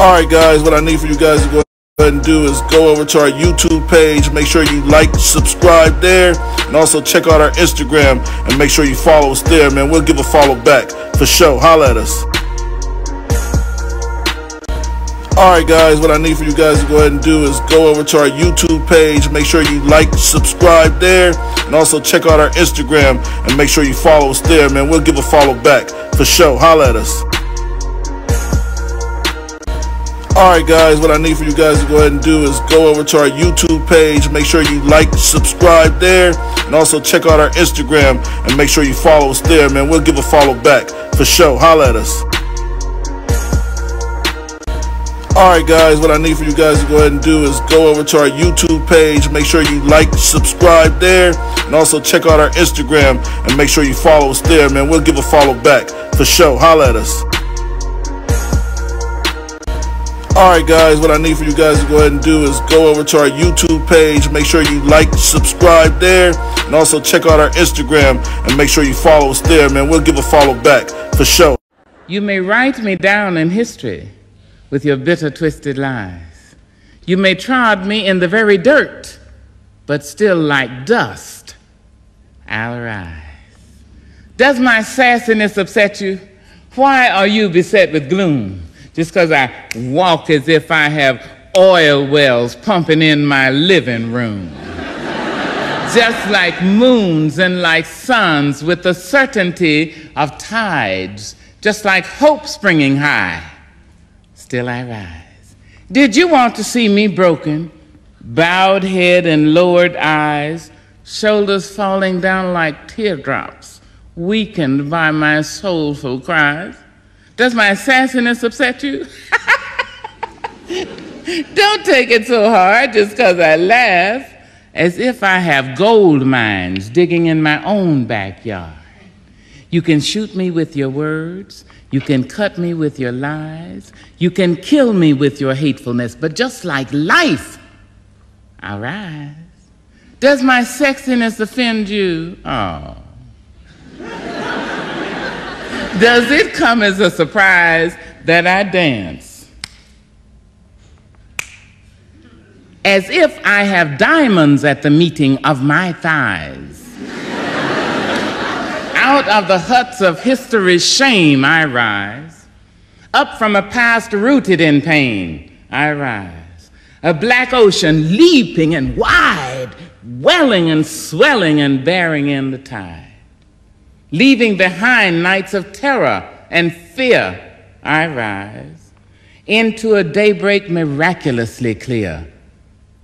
Alright guys, what I need for you guys to go ahead and do is go over to our YouTube page. Make sure you like, subscribe there, and also check out our Instagram and make sure you follow us there, man. We'll give a follow back for sure. Holla at us. Alright guys, what I need for you guys to go ahead and do is go over to our YouTube page. Make sure you like, subscribe there, and also check out our Instagram and make sure you follow us there, man. We'll give a follow back for sure. Holla at us. Alright guys, what I need for you guys to go ahead and do is go over to our YouTube page. Make sure you like, subscribe there, and also check out our Instagram and make sure you follow us there, man. We'll give a follow back for sure. Holla at us. Alright guys, what I need for you guys to go ahead and do is go over to our YouTube page. Make sure you like, subscribe there, and also check out our Instagram and make sure you follow us there, man. We'll give a follow back for sure. Holla at us. Alright guys, what I need for you guys to go ahead and do is go over to our YouTube page. Make sure you like, subscribe there, and also check out our Instagram and make sure you follow us there, man. We'll give a follow back for sure. You may write me down in history with your bitter, twisted lies. You may trod me in the very dirt, but still like dust, I'll rise. Does my sassiness upset you? Why are you beset with gloom? Just because I walk as if I have oil wells pumping in my living room. Just like moons and like suns with the certainty of tides, just like hope springing high, still I rise. Did you want to see me broken, bowed head and lowered eyes, shoulders falling down like teardrops, weakened by my soulful cries? Does my sassiness upset you? Don't take it so hard just because I laugh, as if I have gold mines digging in my own backyard. You can shoot me with your words, you can cut me with your lies, you can kill me with your hatefulness, but just like life, I rise. Does my sexiness offend you? Oh. Does it come as a surprise that I dance as if I have diamonds at the meeting of my thighs? Out of the huts of history's shame I rise. Up from a past rooted in pain I rise. A black ocean leaping and wide, welling and swelling and bearing in the tide. Leaving behind nights of terror and fear, I rise. Into a daybreak miraculously clear,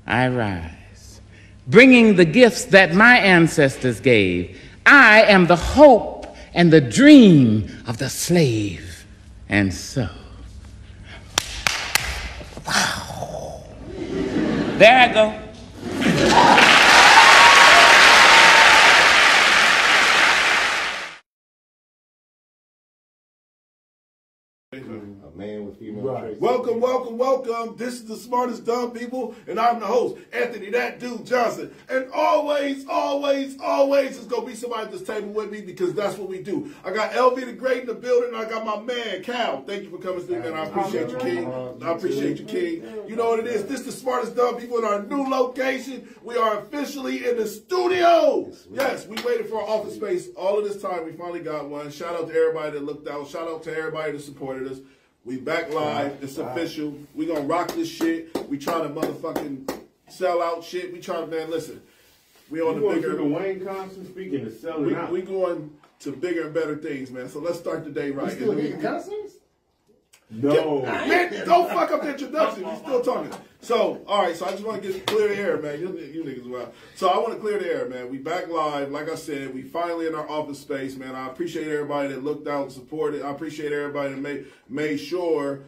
I rise. Bringing the gifts that my ancestors gave. I am the hope and the dream of the slave. And so, wow. There I go. A man with female traits. Welcome, welcome, welcome. This is the Smartest Dumb People, and I'm the host, Anthony That Dude Johnson. And always, always, always is going to be somebody at this table with me because that's what we do. I got LV the Great in the building, and I got my man, Cal. Thank you for coming through, man. I appreciate you, King. I appreciate you, King. You know what it is. This is the Smartest Dumb People in our new location. We are officially in the studio. Yes, we waited for our office space all of this time. We finally got one. Shout out to everybody that looked out. Shout out to everybody that supported us. We back live. It's official. We gonna rock this shit. We trying to motherfucking sell out shit. We trying to, man, listen. We on the bigger. The Wayne concert, speaking of selling out. We going to bigger and better things, man. So let's start the day right. You still getting concerts? No. Yeah, man, don't fuck up the introduction. We're still talking. So, all right. So I just want to get clear the air, man. You niggas wild. So I want to clear the air, man. We back live. Like I said, we finally in our office space, man. I appreciate everybody that looked out and supported. I appreciate everybody that made sure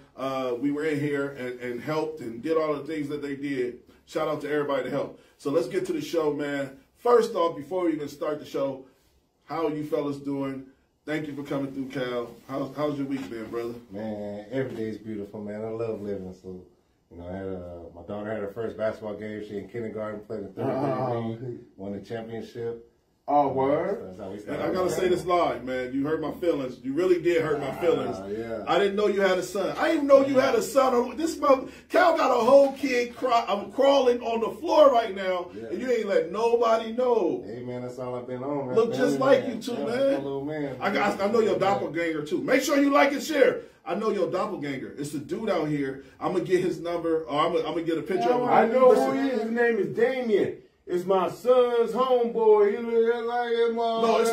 we were in here and helped and did all the things that they did. Shout out to everybody that helped. So let's get to the show, man. First off, before we even start the show, how are you fellas doing? Thank you for coming through, Cal. How's your week been, brother? Man, every day is beautiful, man. I love living. So, you know, my daughter had her first basketball game. She in kindergarten, played in third grade, won the championship. Oh, word? That's how we And started. I gotta say this live, man. You hurt my feelings. You really did hurt my feelings. Yeah. I didn't know you had a son. I didn't know you had a son. This mother, Cal got a whole kid I'm crawling on the floor right now, and you ain't let nobody know. Hey, man, that's all I've been on, man. Look just like you too, yeah, man. Little man. I know your doppelganger too. Make sure you like and share. I know your doppelganger. It's a dude out here. I'm gonna get his number, or I'm gonna get a picture of him. I know who he is. His name is Damien. It's my son's homeboy. He look like him. No, it's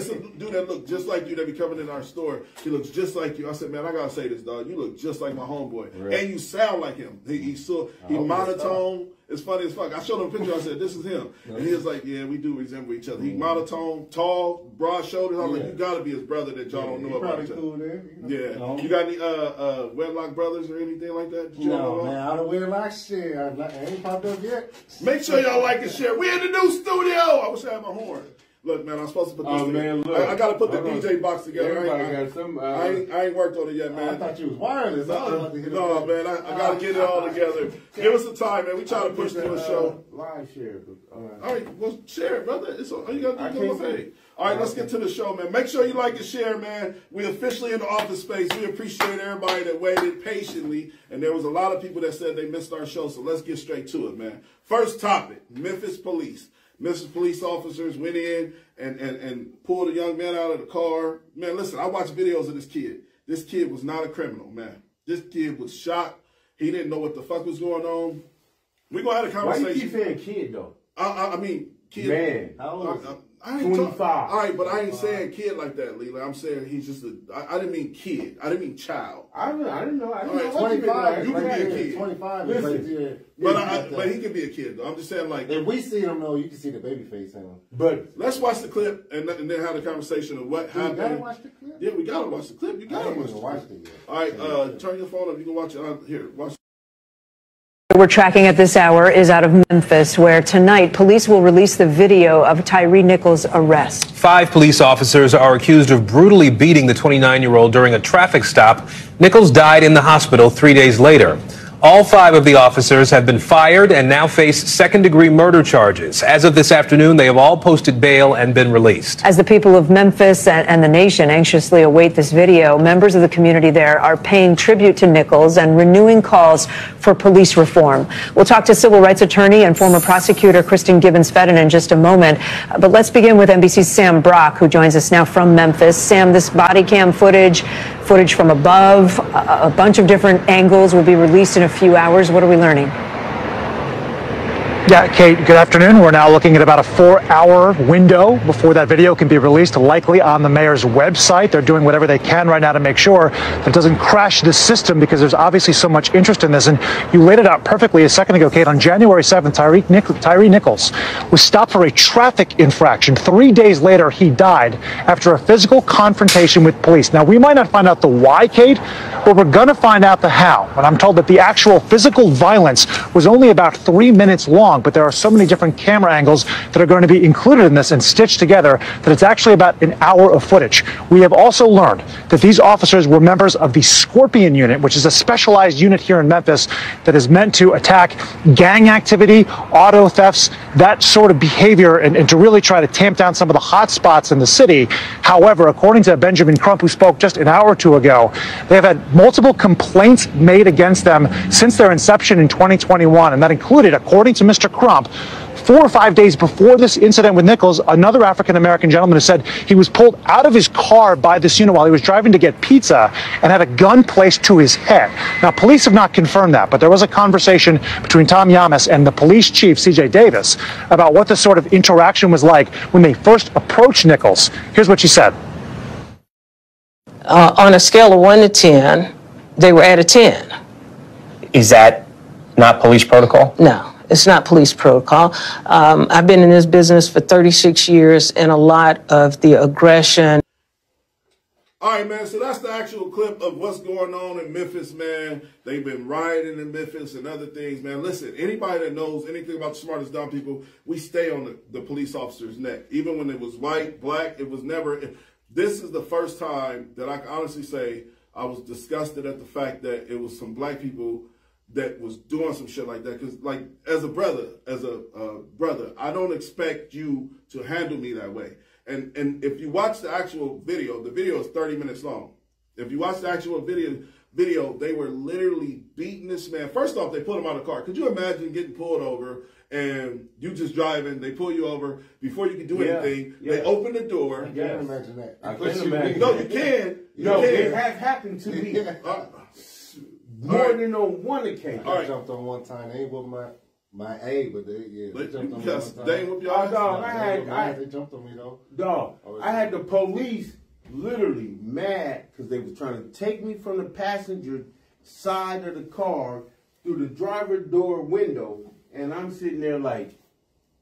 a dude that look just like you that be coming in our store. He looks just like you. I said, man, I gotta say this, dog. You look just like my homeboy, Really? and you sound like him. He monotone. It's funny as fuck. I showed him a picture. I said, this is him, and he was like, yeah, we do resemble each other. He monotone, tall, broad shoulders. I was like, you gotta be his brother that y'all don't know about each other. Cool there. Yeah. You got any wedlock brothers or anything like that? That you don't know No, about? man, I don't wear like shit. I ain't popped up yet. Make sure y'all like and share. We in the new studio. I wish I had my horn. Look, man, I'm supposed to put this together. Man, look. I got to put the DJ box together. Everybody got some. I ain't worked on it yet, man. I thought you was wireless. I was about to hit it No, back. man, I got to get it all together. Give us some time, man. We trying to push through a show. Live share. All right, well, share it, brother. It's all you got to do is pay. All right, let's get to the show, man. Make sure you like and share, man. We officially in the office space. We appreciate everybody that waited patiently. And there was a lot of people that said they missed our show, so let's get straight to it, man. First topic, Memphis police. Memphis police officers went in and pulled a young man out of the car. Man, listen, I watched videos of this kid. This kid was not a criminal, man. This kid was shot. He didn't know what the fuck was going on. We're going to have a conversation. Why you keep saying kid, though? I mean, kid. Man. How old is he? I ain't 25. All right, but I ain't saying kid like that, Leela. I'm saying he's just I didn't mean kid. I didn't mean child. I didn't know. I didn't All right, know what 25. You can be a Yeah, kid. 25. Listen. But he can be a kid, though. I'm just saying, like, If we see him, though, you can see the baby face in him. But let's watch the clip and then have a conversation of what happened. You gotta watch the clip. Yeah, we gotta watch the clip. You I gotta ain't watch even the watched clip. it yet. All right, turn your phone up. You can watch it. Here, watch. We're tracking at this hour is out of Memphis, where tonight police will release the video of Tyre Nichols' arrest. 5 police officers are accused of brutally beating the 29-year-old during a traffic stop. Nichols died in the hospital 3 days later. All 5 of the officers have been fired and now face second-degree murder charges. As of this afternoon, they have all posted bail and been released. As the people of Memphis and the nation anxiously await this video, members of the community there are paying tribute to Nichols and renewing calls for police reform. We'll talk to civil rights attorney and former prosecutor Kristen Gibbons-Fedden in just a moment. But let's begin with NBC's Sam Brock, who joins us now from Memphis. Sam, this body cam footage from above, a bunch of different angles will be released in a few hours. What are we learning? Yeah, Kate, good afternoon. We're now looking at about a 4-hour window before that video can be released, likely on the mayor's website. They're doing whatever they can right now to make sure that it doesn't crash the system, because there's obviously so much interest in this. And you laid it out perfectly a second ago, Kate. On January 7th, Tyre Nichols was stopped for a traffic infraction. 3 days later, he died after a physical confrontation with police. Now, we might not find out the why, Kate, but we're going to find out the how. And I'm told that the actual physical violence was only about 3 minutes long. But there are so many different camera angles that are going to be included in this and stitched together that it's actually about an hour of footage. We have also learned that these officers were members of the Scorpion Unit, which is a specialized unit here in Memphis that is meant to attack gang activity, auto thefts, that sort of behavior, and to really try to tamp down some of the hot spots in the city. However, according to Benjamin Crump, who spoke just an hour or two ago, they have had multiple complaints made against them since their inception in 2021, and that included, according to Mr. Crump, 4 or 5 days before this incident with Nichols, another African-American gentleman who said he was pulled out of his car by this unit while he was driving to get pizza and had a gun placed to his head. Now, police have not confirmed that, but there was a conversation between Tom Yamas and the police chief, C.J. Davis, about what the sort of interaction was like when they first approached Nichols. Here's what she said. On a scale of 1 to 10, they were at a 10. Is that not police protocol? No. It's not police protocol. I've been in this business for 36 years, and a lot of the aggression. All right, man, so that's the actual clip of what's going on in Memphis, man. They've been rioting in Memphis and other things, man. Listen, anybody that knows anything about the smartest dumb people, we stay on the police officer's neck. Even when it was white, black, it was never. This is the first time that I can honestly say I was disgusted at the fact that it was some black people that was doing some shit like that. Because, like, as a brother, I don't expect you to handle me that way. And if you watch the actual video, the video is 30 minutes long. If you watch the actual video, they were literally beating this man. First off, they put him out of the car. Could you imagine getting pulled over and you just driving, they pull you over before you can do anything. They open the door. I can't imagine that. I can't imagine. No, you can. It has happened to me more than on one occasion. I jumped on one time. They ain't whooped my A, but they jumped on me one time. They ain't whooped your ass? They jumped on me though. Dog, I had the police literally mad because they was trying to take me from the passenger side of the car through the driver door window, and I'm sitting there like,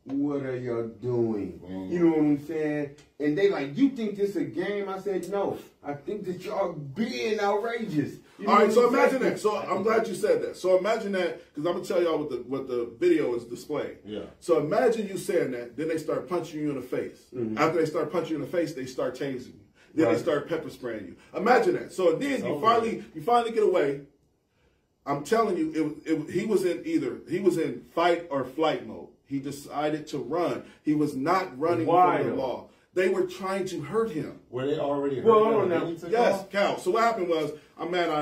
what are y'all doing? You know what I'm saying? And they like, you think this a game? I said, no, I think that y'all being outrageous. You know all right, so imagine that. So I'm glad you said that. So imagine that, because I'm going to tell y'all what the video is displaying. Yeah. So imagine you saying that, then they start punching you in the face. After they start punching you in the face, they start chasing you. Then they start pepper spraying you. Imagine that. So then you finally get away. I'm telling you, he was in fight or flight mode. He decided to run. He was not running from the law. They were trying to hurt him. Were they already hurt him? Yes, Cal. So what happened was, I'm mad. I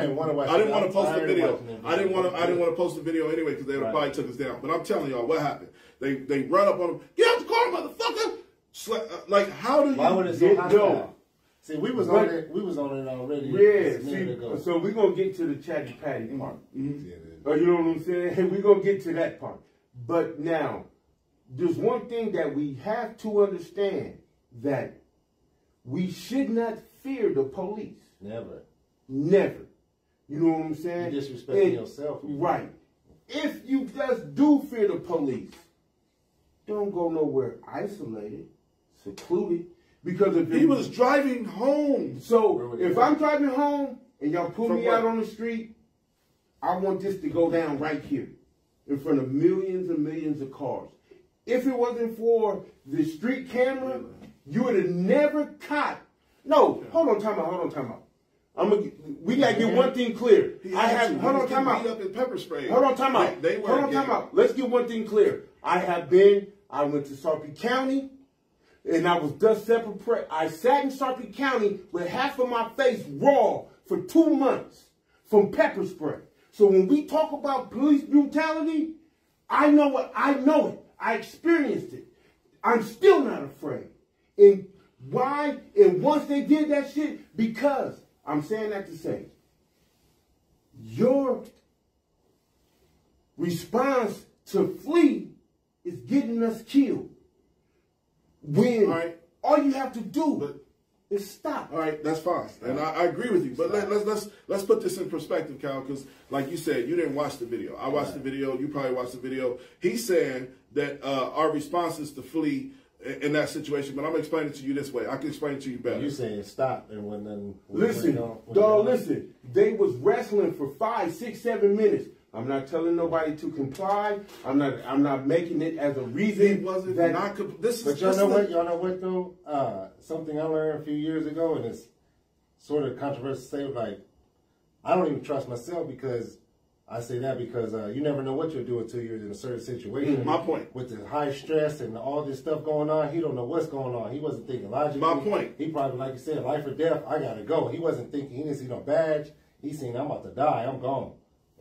didn't want to watch. I didn't want to post the video. I didn't want to post the video anyway because they would probably took us down. But I'm telling y'all what happened. They run up on him. Get out the car, motherfucker! Like, how do you? Why would it so hot? See, we was on it already. Yeah. See, so we're gonna get to the chatty patty part. You know what I'm saying? We're gonna get to that part. But now, there's one thing that we have to understand, that we should not fear the police. Never. Never. You know what I'm saying? You're disrespecting yourself. Right. If you just do fear the police, don't go nowhere isolated, secluded. Because if he was driving home. So if I'm driving home and y'all pull me out on the street, I want this to go down right here in front of millions and millions of cars. If it wasn't for the street camera, you would have never caught. No, hold on, time out. We gotta get one thing clear. Hold on, time out. Let's get one thing clear. I went to Sarpy County, and I was dust separate. I sat in Sarpy County with half of my face raw for 2 months from pepper spray. So when we talk about police brutality, I know it. I experienced it. I'm still not afraid. And why? And once they did that shit, because I'm saying that to say, your response to flee is getting us killed. When all you have to do is stop. All right, that's fine, and I agree with you. But let's put this in perspective, Cal, because like you said, you didn't watch the video. I watched the video. You probably watched the video. He's saying that our response is to flee in that situation, but I'm explaining it to you this way. I can explain it to you better. You're saying stop, and when then listen. They was wrestling for 5, 6, 7 minutes. I'm not telling nobody to comply. I'm not making it as a reason. It wasn't that not. But y'all know what though? Something I learned a few years ago, and it's sort of controversial to say. Like, I don't even trust myself because I say that because you never know what you'll do until you're in a certain situation. My point. With the high stress and all this stuff going on, he don't know what's going on. He wasn't thinking logically. My point. He probably, like you said, life or death. I gotta go. He wasn't thinking. He didn't see no badge. He seen I'm about to die. I'm gone.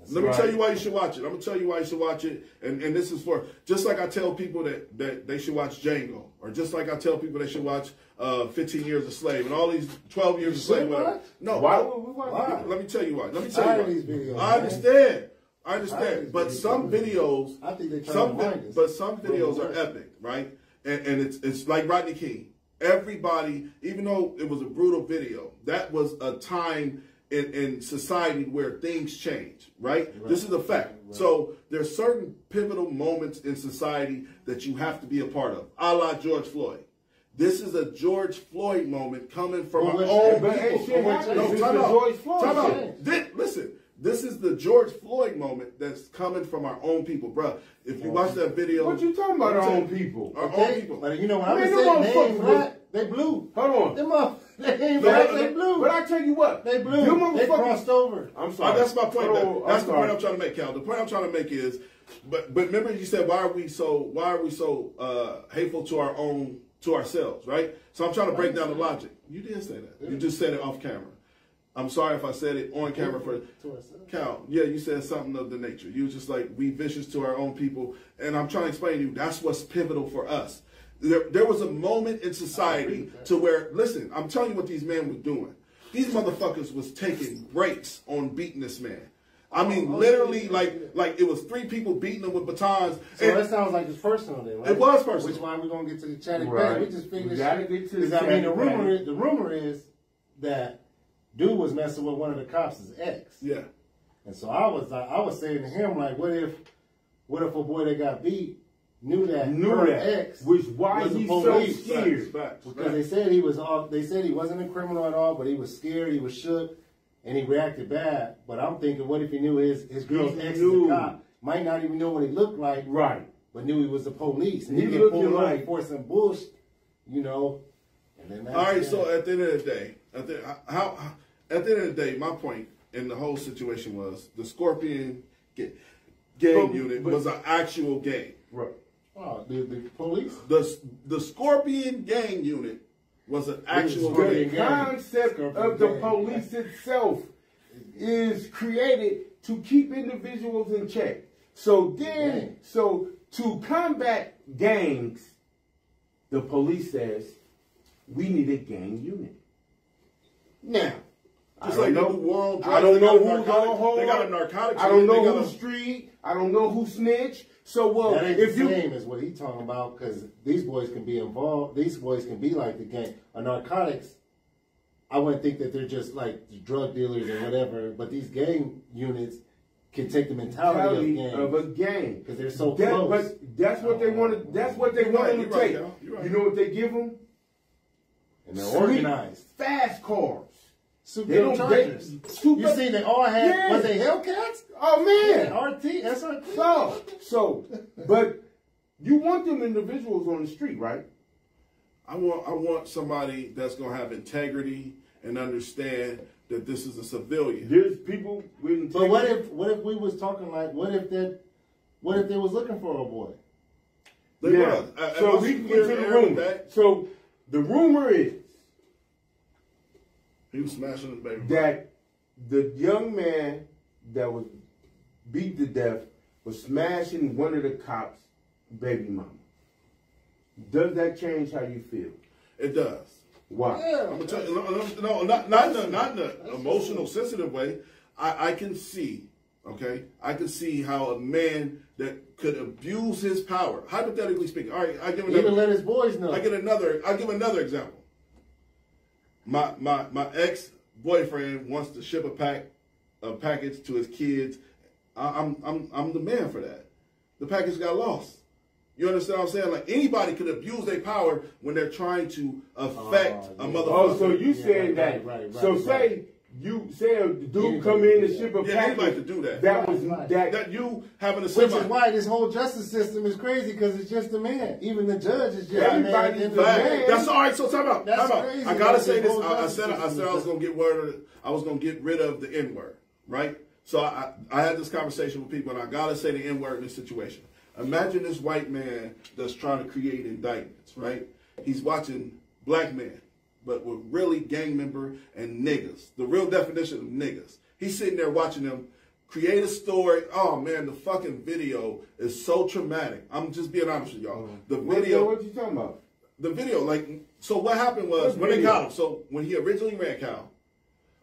Let me tell you why you should watch it. I'm going to tell you why you should watch it. And this is for, just like I tell people that they should watch Django, or just like I tell people they should watch 15 Years a Slave, and all these 12 Years a Slave. No. Why? Let me tell you why. Let me tell you why. I understand. But some videos, some videos are epic, right? And it's like Rodney King. Everybody, even though it was a brutal video, that was a time in society where things change, right? This is a fact. So there's certain pivotal moments in society that you have to be a part of, a la George Floyd. This is a George Floyd moment coming from our own people. Time out. Listen, this is the George Floyd moment that's coming from our own people, bruh. If you watch that video, what you talking about? Our own people. Our own people. But you know when I was saying names, they blue. Hold on. They ain't black, they blue. But I tell you what, they blue. They crossed over. I'm sorry. That's my point. That's the sorry. point I'm trying to make, Cal. The point I'm trying to make is, but remember you said why are we so hateful to ourselves, right? So I'm trying to break down the logic. You did say that. You just said it off camera. I'm sorry if I said it on camera for Cal. Yeah, you said something of the nature. You was just like, we vicious to our own people. And I'm trying to explain to you, that's what's pivotal for us. There was a moment in society to where, listen, I'm telling you what these men were doing. These motherfuckers was taking breaks on beating this man. I mean, literally, like it was 3 people beating him with batons. So that sounds like it's personal then, right? It was personal. Which one we gonna get to the chatting right. We just figured we gotta get to the I mean, the rumor is that dude was messing with one of the cops' ex. Yeah. And so I was saying to him, like, what if a boy that got beat knew that ex, which why he's so scared? Because they said he was off. They said he wasn't a criminal at all, but he was scared, he was shook, and he reacted bad. But I'm thinking, what if he knew his girl's ex is a cop? Might not even know what he looked like, right? But knew he was the police, and he get pulled over for some bullshit, you know. And then all right. So at the end of the day, at the end of the day, my point in the whole situation was the Scorpion gang unit was an actual gang. Right. Oh, the police? The Scorpion gang unit was an actual gang. The concept of the police itself is created to keep individuals in check. So then, so to combat gangs, the police says we need a gang unit. Now, I don't know who's on hold. They got a narcotics. I don't know who's street. I don't know who snitched. So well, that ain't the same as what he's talking about, because these boys can be involved. These boys can be like the gang. A narcotics, I wouldn't think that they're just like drug dealers or whatever. But these gang units can take the mentality of a gang because they're so close. But that's what they want to. That's what they want them to take. You know what they give them? And they're organized. Fast cars. Super Chargers. You see, they all had, was they Hellcats? Oh, man. Yeah, RT, SRT. So, but you want them individuals on the street, right? I want somebody that's going to have integrity and understand that this is a civilian. There's people with integrity. But what if we was talking like, what if they was looking for a boy? They was. So we can get to the rumor. So the rumor is, he was smashing his baby. That the young man that was beat to death was smashing one of the cops' baby mama. Does that change how you feel? It does. Why? Yeah. I'm gonna tell you, no, not in an emotional, sensitive way. I can see, okay? I can see how a man that could abuse his power, hypothetically speaking. All right, I give another. Even let his boys know. I give another example. My ex-boyfriend wants to ship a package to his kids. I'm the man for that. The package got lost. You understand what I'm saying? Like, anybody could abuse their power when they're trying to affect a motherfucker. Oh, so you saying that? Right. So say a dude come in and ship a package. Anybody could do that. That you having a which is why this whole justice system is crazy, because it's just a man. Even the judge is just everybody's a man. That's all right. So time out. Crazy. I gotta say this. I said I was gonna get rid of the N-word, right? So I had this conversation with people, and I gotta say the N-word in this situation. Imagine this white man that's trying to create indictments, right? He's watching black men, but with really gang member and niggas. The real definition of niggas. He's sitting there watching them create a story. Oh man, the fucking video is so traumatic. I'm just being honest with y'all. The video. What you talking about? The video, like, so what happened was when they caught him. So when he originally ran Cal.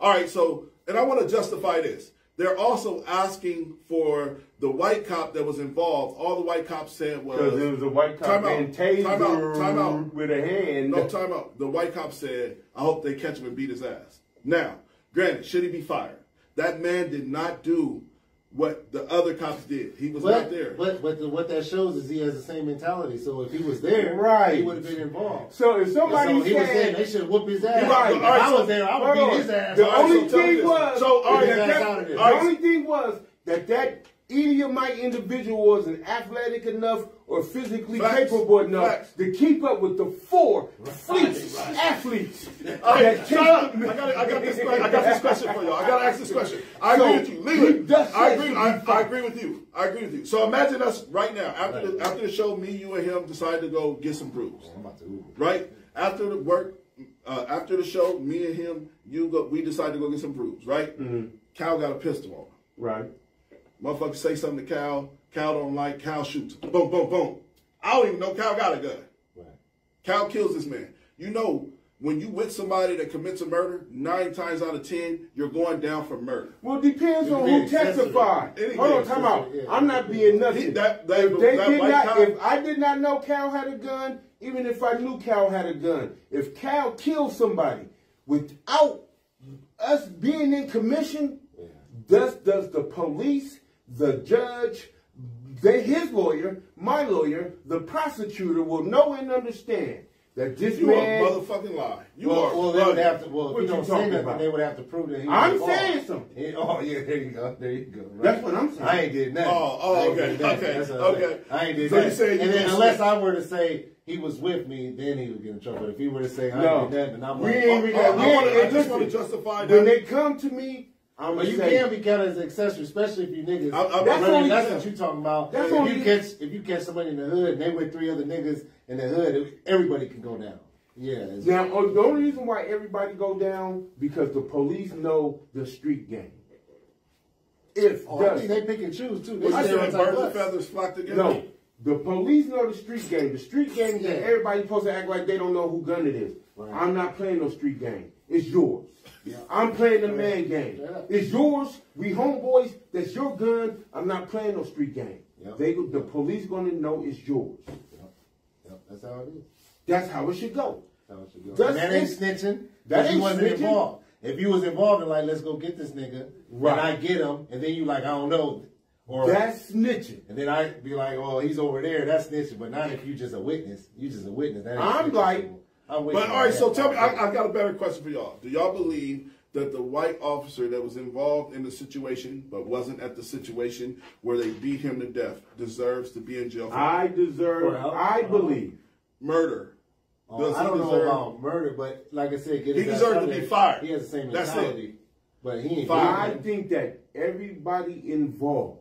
All right, so, and I want to justify this. They're also asking for the white cop that was involved. All the white cops said was... Because there was a white cop being tasered with a hand. No, time out. The white cop said, I hope they catch him and beat his ass. Now, granted, should he be fired? That man did not do what the other cops did. He was not there. But what that shows is he has the same mentality. So if he was there, he would have been involved. So if somebody he was saying they should whoop his ass. Right. If I was there, I would beat his ass. The only thing was the only thing was that Edomisite individual wasn't athletic enough or physically capable enough to keep up with the 4 fleets athletes. Okay, shut up. I got this question for y'all. I gotta ask this question. I agree with you. Leave it. I agree with you. I agree with you. So imagine us right now, after the show, me, you, and him decide to go get some brews. Right? After the work, after the show, me and him, we decide to go get some brews, right? Cal got a pistol on him. Right. Motherfucker say something to Cal. Cal don't like. Cal shoots. Boom, boom, boom. I don't even know Cal got a gun. Right. Cal kills this man. You know, when you with somebody that commits a murder, 9 times out of 10, you're going down for murder. Well, it depends on who testified. Hold on, time out. I'm not being nothing. If I did not know Cal had a gun, even if I knew Cal had a gun, if Cal killed somebody without us being in commission, does the police, the judge, his lawyer, my lawyer, the prosecutor will know and understand that this man... You are a motherfucking lie. Well, they would have to... Well, if you don't say nothing, they would have to prove that he was involved. I'm saying something. Oh, yeah, there you go. There you go. Right. That's what I'm saying. I ain't did nothing. Okay. I ain't did so nothing. And then unless I were to say he was with me, then he would get in trouble. But if he were to say I ain't did nothing, I'm like... I just want to justify that. When they come to me... But you can be counted as an accessory, especially if you niggas. That's what you talking about. If you catch somebody in the hood and they with 3 other niggas in the hood, everybody can go down. Yeah. Now, the only reason why everybody go down because the police know the street game. I think they pick and choose too. I said birds and feathers flock together. No, the police know the street game. The street game is that everybody's supposed to act like they don't know who gun it is. Right. I'm not playing no street game. It's yours. Yeah. I'm playing the man game. Yeah. It's yours. We homeboys. That's your gun. I'm not playing no street game. Yep. The police gonna know it's yours. Yep. That's how it is. That's how it should go. That ain't snitching. That ain't wasn't involved. If you was involved in like, let's go get this nigga, right? And I get him, and then you like, I don't know. Or that's snitching. And then I be like, oh, he's over there. That's snitching. But not if you just a witness. You just a witness. That ain't I'm like. But all right, so tell me, I got a better question for y'all. Do y'all believe that the white officer that was involved in the situation but wasn't at the situation where they beat him to death deserves to be in jail? I believe murder. I don't know about murder, but like I said, he deserves to be fired. He has the same mentality, but he ain't. I think that everybody involved.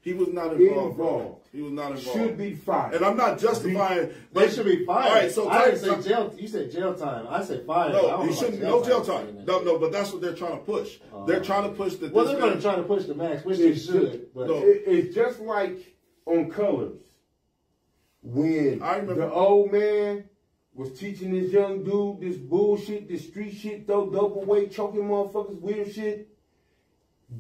He was not involved. He was not involved. Should be fired. And I'm not justifying. They should be fired. All right, so I didn't say jail. You said jail time. I said fired. No, he shouldn't. No jail time. No, but that's what they're trying to push. They're trying to push that. Well, they're going to try to push the max, which they should. But it's just like on Colors when the old man was teaching this young dude this bullshit, this street shit, throw double weight, choking motherfuckers, weird shit.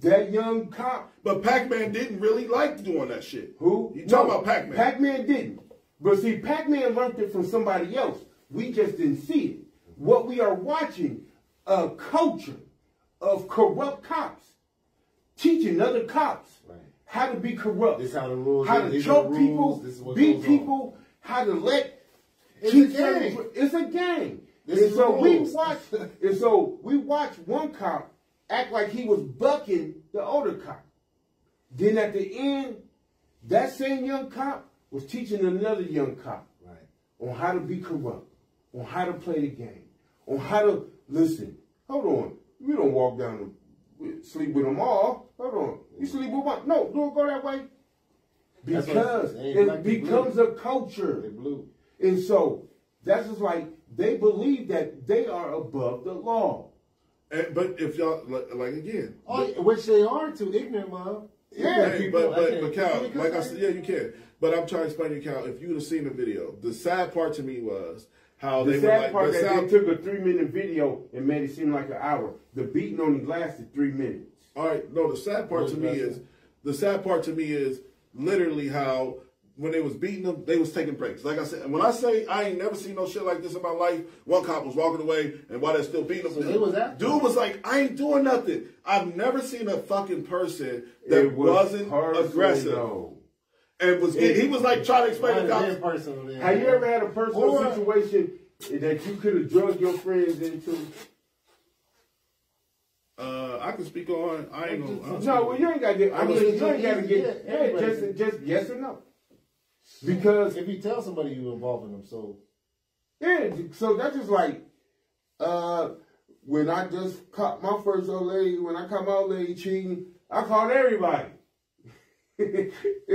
That young cop. But Pac-Man didn't really like doing that shit. Who? You talking about Pac-Man. Pac-Man didn't. But see, Pac-Man learned it from somebody else. We just didn't see it. What we are watching, a culture of corrupt cops teaching other cops how to be corrupt. This is how the rules how to choke people, beat people, how to let... It's a game. And so we watch one cop act like he was bucking the older cop. Then at the end, that same young cop was teaching another young cop on how to be corrupt, on how to play the game, on how to listen. Hold on, we don't walk down and sleep with them all. Hold on, you sleep with one? No, don't go that way. Because it becomes a culture. And so that's just like they believe that they are above the law. But if y'all, like again. Which they are to ignorant, Mom. Yeah, but Cal, like I said, yeah, you can. But I'm trying to explain to you, Cal, if you would have seen the video, the sad part to me was how they were like... The sad part that they took a 3-minute video and made it seem like an hour. The beating only lasted 3 minutes. All right, no, the sad part to me is literally how... When they was beating them, they was taking breaks. Like I said, when I say I ain't never seen no shit like this in my life, one cop was walking away, and while they're still beating him, dude was like, I ain't doing nothing. I've never seen a fucking person that wasn't aggressive. And he was like trying to explain to cops. Have you ever had a personal situation that you could have drugged your friends into? I can speak on. I ain't gonna. No, well, you ain't got to get. I mean, you ain't got to get. Yeah, just yes or no. Because if you tell somebody you involved in them, so yeah, so that's just like when I just caught my first old lady. When I caught my old lady cheating, I called everybody. It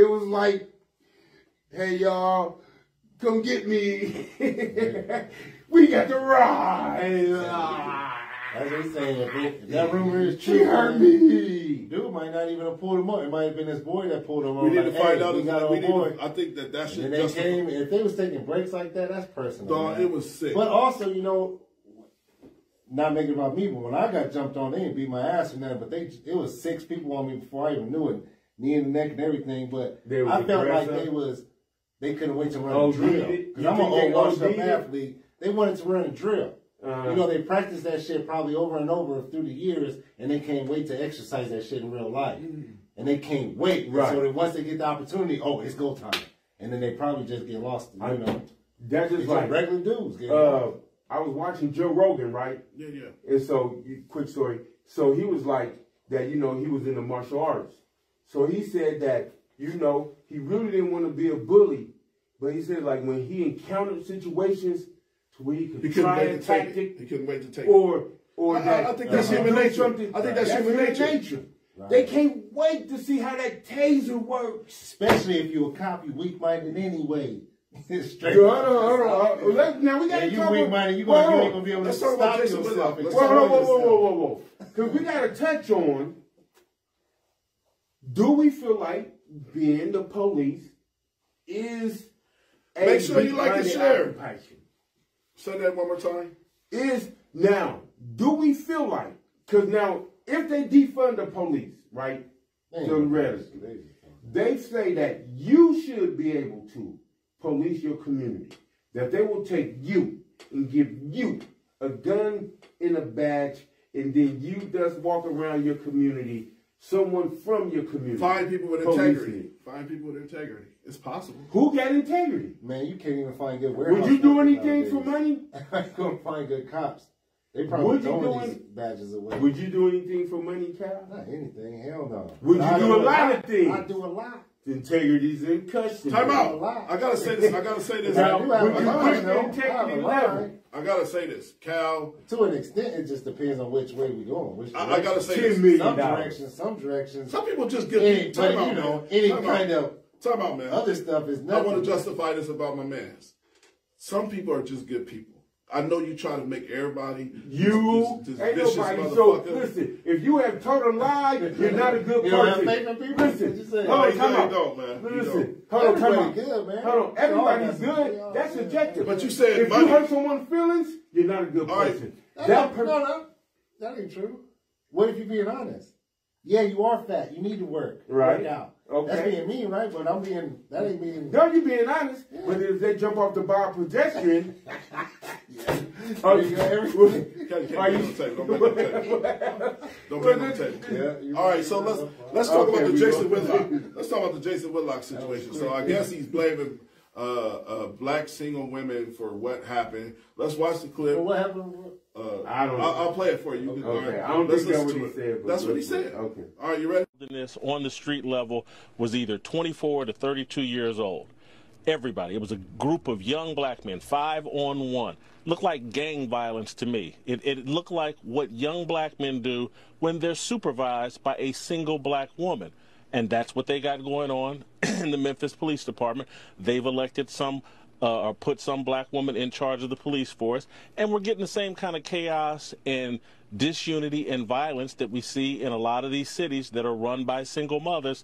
was like, hey y'all, come get me. We got to ride. As they say, if that rumor is true, she hurt me. Dude might not even have pulled him up. It might have been his boy that pulled him up. We need to find out. I think that should. And they came. If they was taking breaks like that, that's personal. Dog, it was sick. But also, you know, not making it about me, but when I got jumped on, they didn't beat my ass or nothing. But it was 6 people on me before I even knew it, knee in the neck and everything. But I felt like they couldn't wait to run a drill. Because I'm an old washed up athlete. They wanted to run a drill. You know, they practiced that shit probably over and over through the years, and they can't wait to exercise that shit in real life. And they can't wait. Right. So that once they get the opportunity, oh, it's go time. And then they probably just get lost, you know. That's just like regular dudes. I was watching Joe Rogan, right? Yeah. And so, quick story. So he was like that, you know, he was in the martial arts. So he said that, you know, he really didn't want to be a bully. But he said, like, when he encountered situations where he could try a tactic, he couldn't wait to take or I think that's human nature. I think that's human nature. Right. They can't wait to see how that taser works. Especially if you're a cop, you weak-minded anyway. Straight up. Now we got to talk about... You ain't going to be able to stop yourself. Whoa. Because we got to touch on, do we feel like being the police is a... Make sure you like and share. Say that one more time. Now, do we feel like, because now, if they defund the police, right, they say that you should be able to police your community, that they will take you and give you a gun and a badge, and then you just walk around your community, someone from your community. Find people with integrity. Find people with integrity. It's possible. Who got integrity? Man, you can't even find good warehouse. Would you do anything for money? I couldn't find good cops. They probably throwing these badges away. Would you do anything for money, Cal? Not anything. Hell no. Would you do a lot of things? I do a lot. Integrity's in custody. Time out. I gotta say this. I gotta say this. Cal. To an extent, it just depends on which way we're going. I gotta say this. Some directions. Some people just get time out. Time out, man. Other stuff is nothing. I want to justify this about my mans. Some people are just good people. I know you try to make everybody ain't nobody. So listen, if you have total lies, you're not a good person. You don't have faith in people? Listen, hold on, don't, man. Listen, hold on, good, man. Hold on, everybody's good. That's subjective. But you said if you hurt someone's feelings, you're not a good person. No, that ain't true. What if you're being honest? Yeah, you are fat. You need to work out. Okay. That's being mean, right? But that ain't being... No, you being honest. Yeah. But if they jump off the bar pedestrian... Don't make no tape. All right, so let's talk about the Jason Whitlock. Let's talk about the Jason Whitlock situation. So I guess he's blaming black single women for what happened. Let's watch the clip. Well, what happened? I don't know. I'll play it for you. Okay. I don't think that's what he said. That's what he said. Okay. All right, you ready? On the street level was either 24 to 32 years old. Everybody. It was a group of young black men, 5-on-1. Looked like gang violence to me. It looked like what young black men do when they're supervised by a single black woman. And that's what they got going on in the Memphis Police Department. They've elected or put some black woman in charge of the police force. And we're getting the same kind of chaos and disunity and violence that we see in a lot of these cities that are run by single mothers.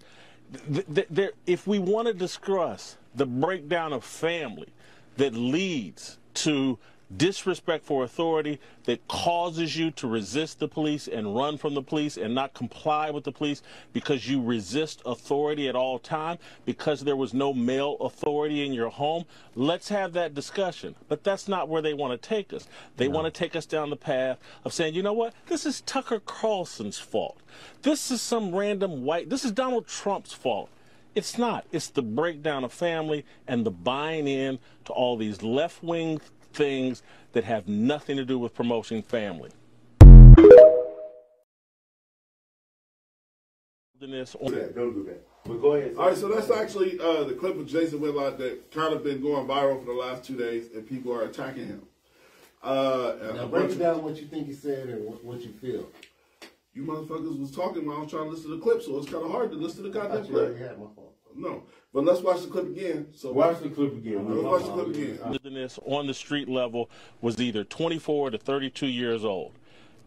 If we want to discuss the breakdown of family that leads to disrespect for authority, that causes you to resist the police and run from the police and not comply with the police because you resist authority at all time, because there was no male authority in your home, let's have that discussion. But that's not where they want to take us. They want to take us down the path of saying, you know what, this is Tucker Carlson's fault. This is some random this is Donald Trump's fault. It's not. It's the breakdown of family and the buying in to all these left-wing things that have nothing to do with promoting family. Don't do that. But go ahead. All right, so that's actually the clip of Jason Whitlock that kind of been going viral for the last 2 days, and people are attacking him. Now break it down what you think he said and what you feel. You motherfuckers was talking while I was trying to listen to the clip, so it's kind of hard to listen to the goddamn clip. No, but let's watch the clip again. So watch the clip again. Let's watch the clip again. On the street level was either 24 to 32 years old.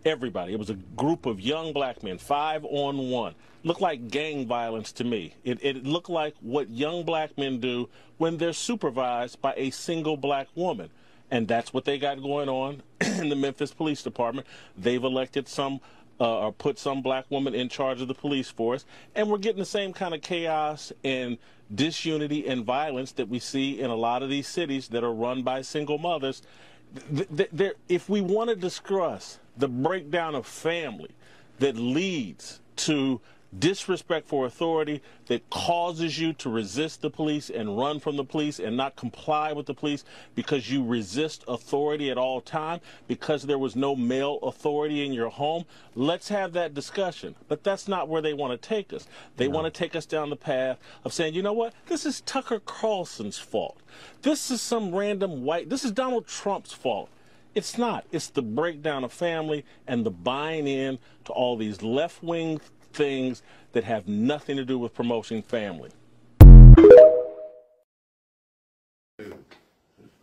Everybody. It was a group of young black men, 5-on-1. Looked like gang violence to me. It looked like what young black men do when they're supervised by a single black woman. And that's what they got going on in the Memphis Police Department. They've elected some or put some black woman in charge of the police force. And we're getting the same kind of chaos and disunity and violence that we see in a lot of these cities that are run by single mothers. If we want to discuss the breakdown of family that leads to disrespect for authority, that causes you to resist the police and run from the police and not comply with the police because you resist authority at all time, because there was no male authority in your home, let's have that discussion. But that's not where they want to take us. They want to take us down the path of saying, you know what, this is Tucker Carlson's fault. This is some random white, this is Donald Trump's fault. It's not. It's the breakdown of family and the buying in to all these left-wing things that have nothing to do with promoting family.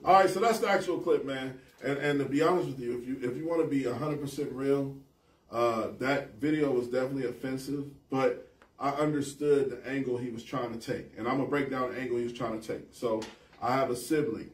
All right, so that's the actual clip, man. And to be honest with you, if you want to be 100% real, that video was definitely offensive, but I understood the angle he was trying to take. And I'm going to break down the angle he was trying to take. So I have a sibling,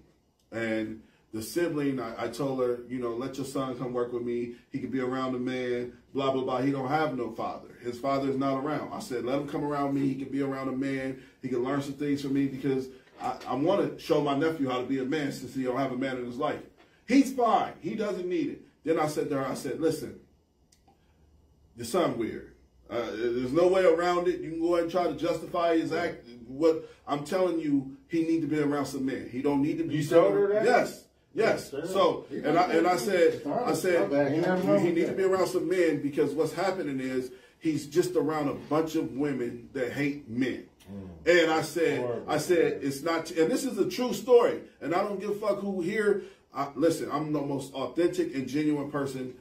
and the sibling, I told her, you know, let your son come work with me. He could be around a man, blah, blah, blah. He don't have no father. His father is not around. I said, let him come around me. He can be around a man. He can learn some things from me because I want to show my nephew how to be a man since he don't have a man in his life. He's fine. He doesn't need it. Then I said to her, I said, listen, your son weird. There's no way around it. You can go ahead and try to justify his act. What I'm telling you, he need to be around some men. He don't need to be. You told her that? Yes. Yes. So, and I said, he needs to be around some men because what's happening is he's just around a bunch of women that hate men. And I said, it's not, and this is a true story. And I don't give a fuck who here. Listen, I'm the most authentic and genuine person.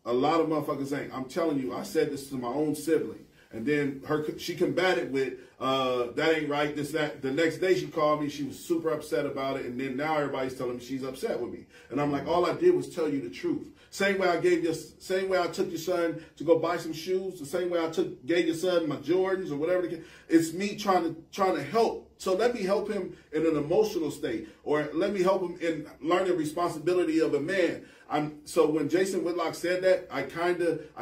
A lot of motherfuckers ain't. I'm telling you, I said this to my own sibling. And then she combated with, that ain't right, this, that. The next day she called me, she was super upset about it, and then now everybody's telling me she's upset with me. And I'm like, all I did was tell you the truth. Same way I took your son to go buy some shoes, the same way I gave your son my Jordans or whatever. It's me trying to help. So let me help him in an emotional state, or let me help him in learning responsibility of a man. So when Jason Whitlock said that, I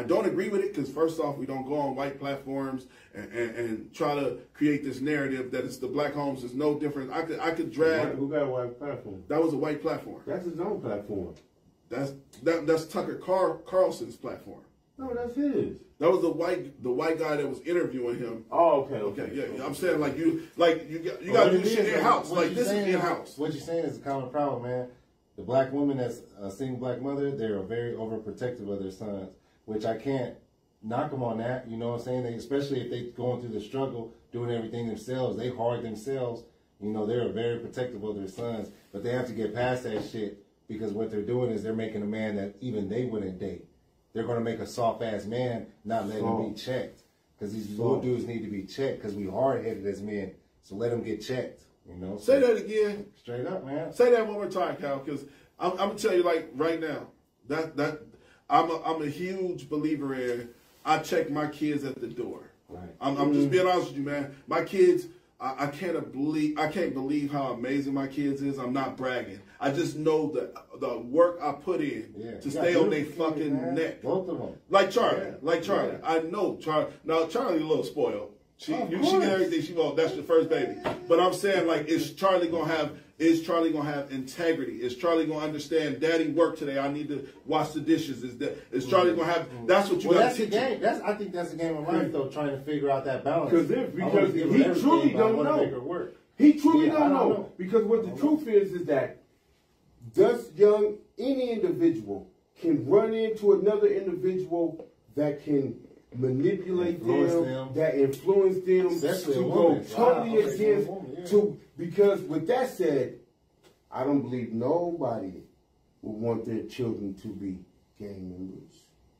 don't agree with it because first off, we don't go on white platforms and try to create this narrative that it's the black homes is no different. I could drag. Who got a white platform? That was a white platform. That's his own platform. That's Tucker Carlson's platform. No, that's his. That was the white guy that was interviewing him. Oh, okay. Yeah. I'm saying like you got to do shit in house. Like this is in house. What you're saying is a common problem, man. The black woman that's a single black mother, they're very overprotective of their sons, which I can't knock them on that. You know what I'm saying? Especially if they're going through the struggle, doing everything themselves, they hard themselves. You know, they're very protective of their sons, but they have to get past that shit because what they're doing is they're making a man that even they wouldn't date. They're going to make a soft-ass man, not letting him be checked. Because these little dudes need to be checked because we hard-headed as men. So let them get checked, you know? Say that again. Straight up, man. Say that one more time, Cal, because I'm going to tell you, like, right now, that I'm a huge believer in I check my kids at the door. Right. I'm just being honest with you, man. My kids, I can't believe how amazing my kids is. I'm not bragging. I just know the work I put in to stay on their fucking neck. Both of them. Like Charlie. Yeah. I know Charlie. Now, Charlie's a little spoiled. She get everything she wants. That's the first baby. But I'm saying, like, is Charlie gonna have integrity? Is Charlie gonna understand Daddy worked today? I need to wash the dishes. Is Charlie gonna have that's what you that's the game. I think that's the game of life though, trying to figure out that balance. Because he truly don't know. He truly don't know. Because what the truth is that any individual can run into another individual that can manipulate them, that influence them especially to a go woman. totally Wow, against, yeah. because with that said, I don't believe nobody would want their children to be gang members.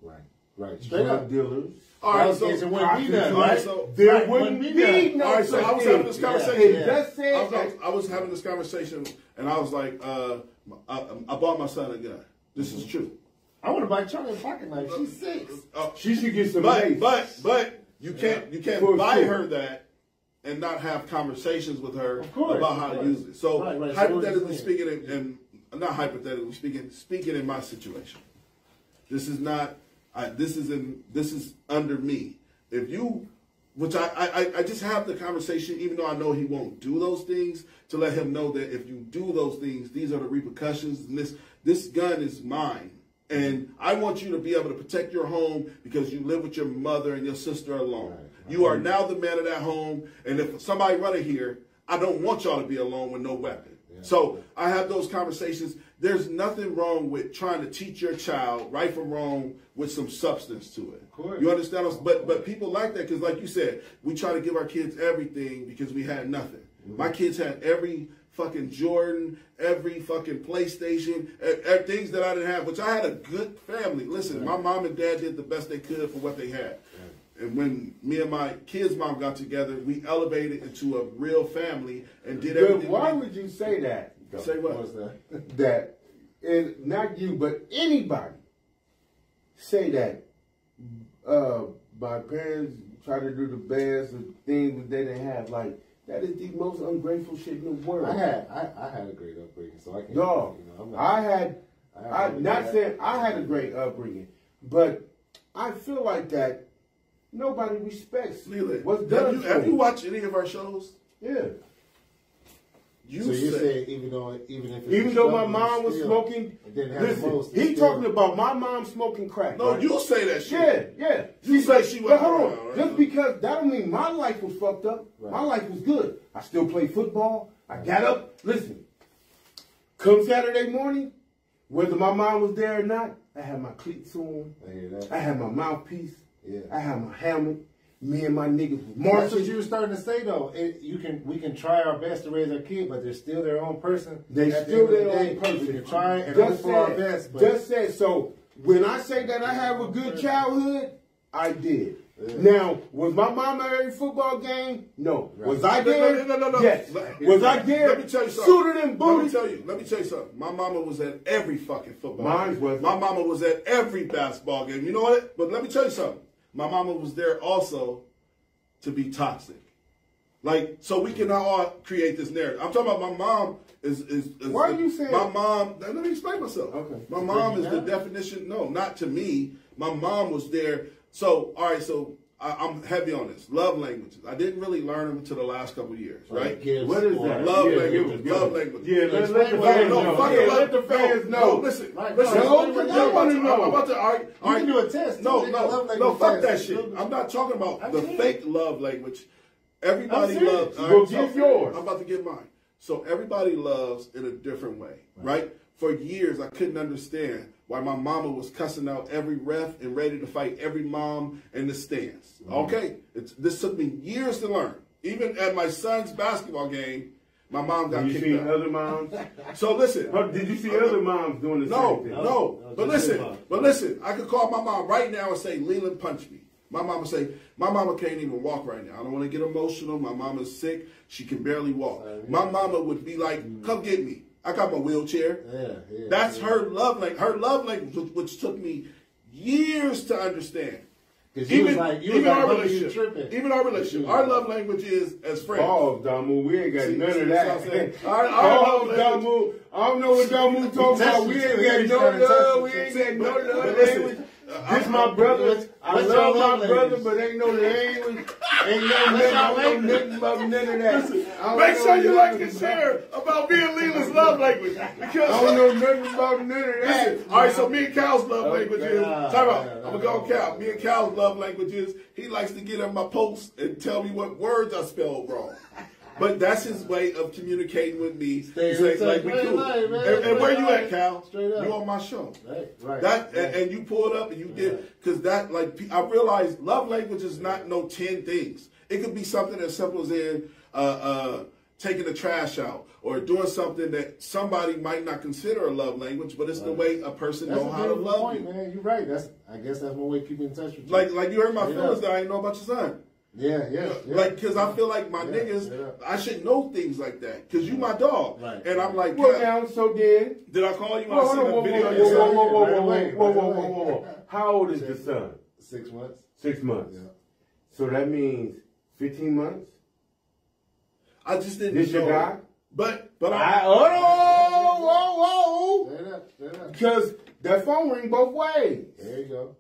Right. Straight up. Drug dealers. All right, so There wouldn't be none, all right, right? so There wouldn't be no all right, so I was having this conversation. I I was having this conversation, and I was like, I bought my son a gun. This is true. I want to buy Charlie a pocket knife. She's 6. She should get some But you can't For buy sure. her that and not have conversations with her course, about how of to course. use it. So Right, so hypothetically what you're speaking, and not hypothetically speaking in my situation, this is not. This is under me. If you, which I just have the conversation, even though I know he won't do those things, to let him know that if you do those things, these are the repercussions. And this gun is mine, and I want you to be able to protect your home because you live with your mother and your sister alone. Right. You are now the man of that home, and if somebody run in here, I don't want y'all to be alone with no weapon. Yeah. So I have those conversations. There's nothing wrong with trying to teach your child right from wrong with some substance to it. You understand us? But people like that because, like you said, we try to give our kids everything because we had nothing. Mm-hmm. My kids had every fucking Jordan, every fucking PlayStation, things that I didn't have, which I had a good family. Listen, my mom and dad did the best they could for what they had. And when me and my kids' mom got together, we elevated into a real family and did everything. Why would you say that? Say what? That, and not you, but anybody say that my parents try to do the best of things that they didn't have. Like, that is the most ungrateful shit in the world. I had a great upbringing, so I can't. Dog, I had a great upbringing, but I feel like that nobody respects what's done. Have you watched any of our shows? Yeah. So you're saying even though my mom was smoking, listen, he talking about my mom smoking crack. No, right? You say that shit. Yeah. You say she was. Hold on. Right? Just because that don't mean my life was fucked up. Right. My life was good. I still play football. I got up. Listen, come Saturday morning, whether my mom was there or not, I had my cleats on. I had my mouthpiece. Yeah. I had my helmet. Me and my niggas was marching. That's what you were starting to say, though. We can try our best to raise our kid, but they're still their own person. They still their own person. We can try and hope for our best. But just said so. When I say that I have a good childhood, I did. Yeah. Now, was my mom at every football game? No. Right. Was I there? No. Yes. Was I there? Let me tell you something. Suited and booted. Let me tell you something. My mama was at every fucking football game. My mama was at every basketball game. You know what? But let me tell you something. My mama was there also to be toxic. Like, so we can all create this narrative. I'm talking about my mom is why are you saying my mom? Let me explain myself. Okay. My mom is the definition. No, not to me. My mom was there. So, all right, so I'm heavy on this. Love languages. I didn't really learn them until the last couple of years, right? What is that? Love languages. Love languages. Yeah, let the fans know. No, listen. I want to know. I'm about to, all right. You can do a test. No, fuck that shit. I'm not talking about the fake love language. Everybody loves. Go give yours. I'm about to get mine. So everybody loves in a different way, right? For years, I couldn't understand why my mama was cussing out every ref and ready to fight every mom in the stands. Okay, this took me years to learn. Even at my son's basketball game, my mom got kicked out. You seen other moms? So listen. Did you see other moms doing the same thing? No. But listen, I could call my mom right now and say, Leland punched me. My mama say, my mama can't even walk right now. I don't want to get emotional. My mama's sick. She can barely walk. My mama would be like, come get me. I got my wheelchair. That's her love language. Her love language, which took me years to understand. Even our relationship. Our love language is as friends. Oh, Damu, we ain't got none of that. Damu, I don't know what Damu talking about. We ain't got no love. We ain't got no love language. This my brother. I love my brother, but ain't no language. Ain't nothing about none of that. Make sure you like and share about me and Leland's love language. Because I don't know nothing about none of that. All right, so me and Cal's love language is, time out, I'm going to go on Cal. Me and Cal's love language is, he likes to get on my posts and tell me what words I spelled wrong. But that's his way of communicating with me. Stay Like we cool. Life, man. And where you at, Cal? Straight up. You on my show. Right. And you pulled up and you did, because that, like, I realized love language is not no 10 things. It could be something as simple as taking the trash out or doing something that somebody might not consider a love language, but it's the way a person knows how to love you. Man, you're right. I guess that's one way to keep in touch with you. Like you heard my feelings that I didn't know about your son. Yeah. Like, because I feel like my niggas, I should know things like that. Because you my dog. Right. And I'm like, well, now, so then. Did I call you when I seen the video? Whoa. How old is the son? 6 months. 6 months. Yeah. So that means 15 months? I just didn't This know. your guy? But whoa. Straight up. Because that phone ring both ways. There you go.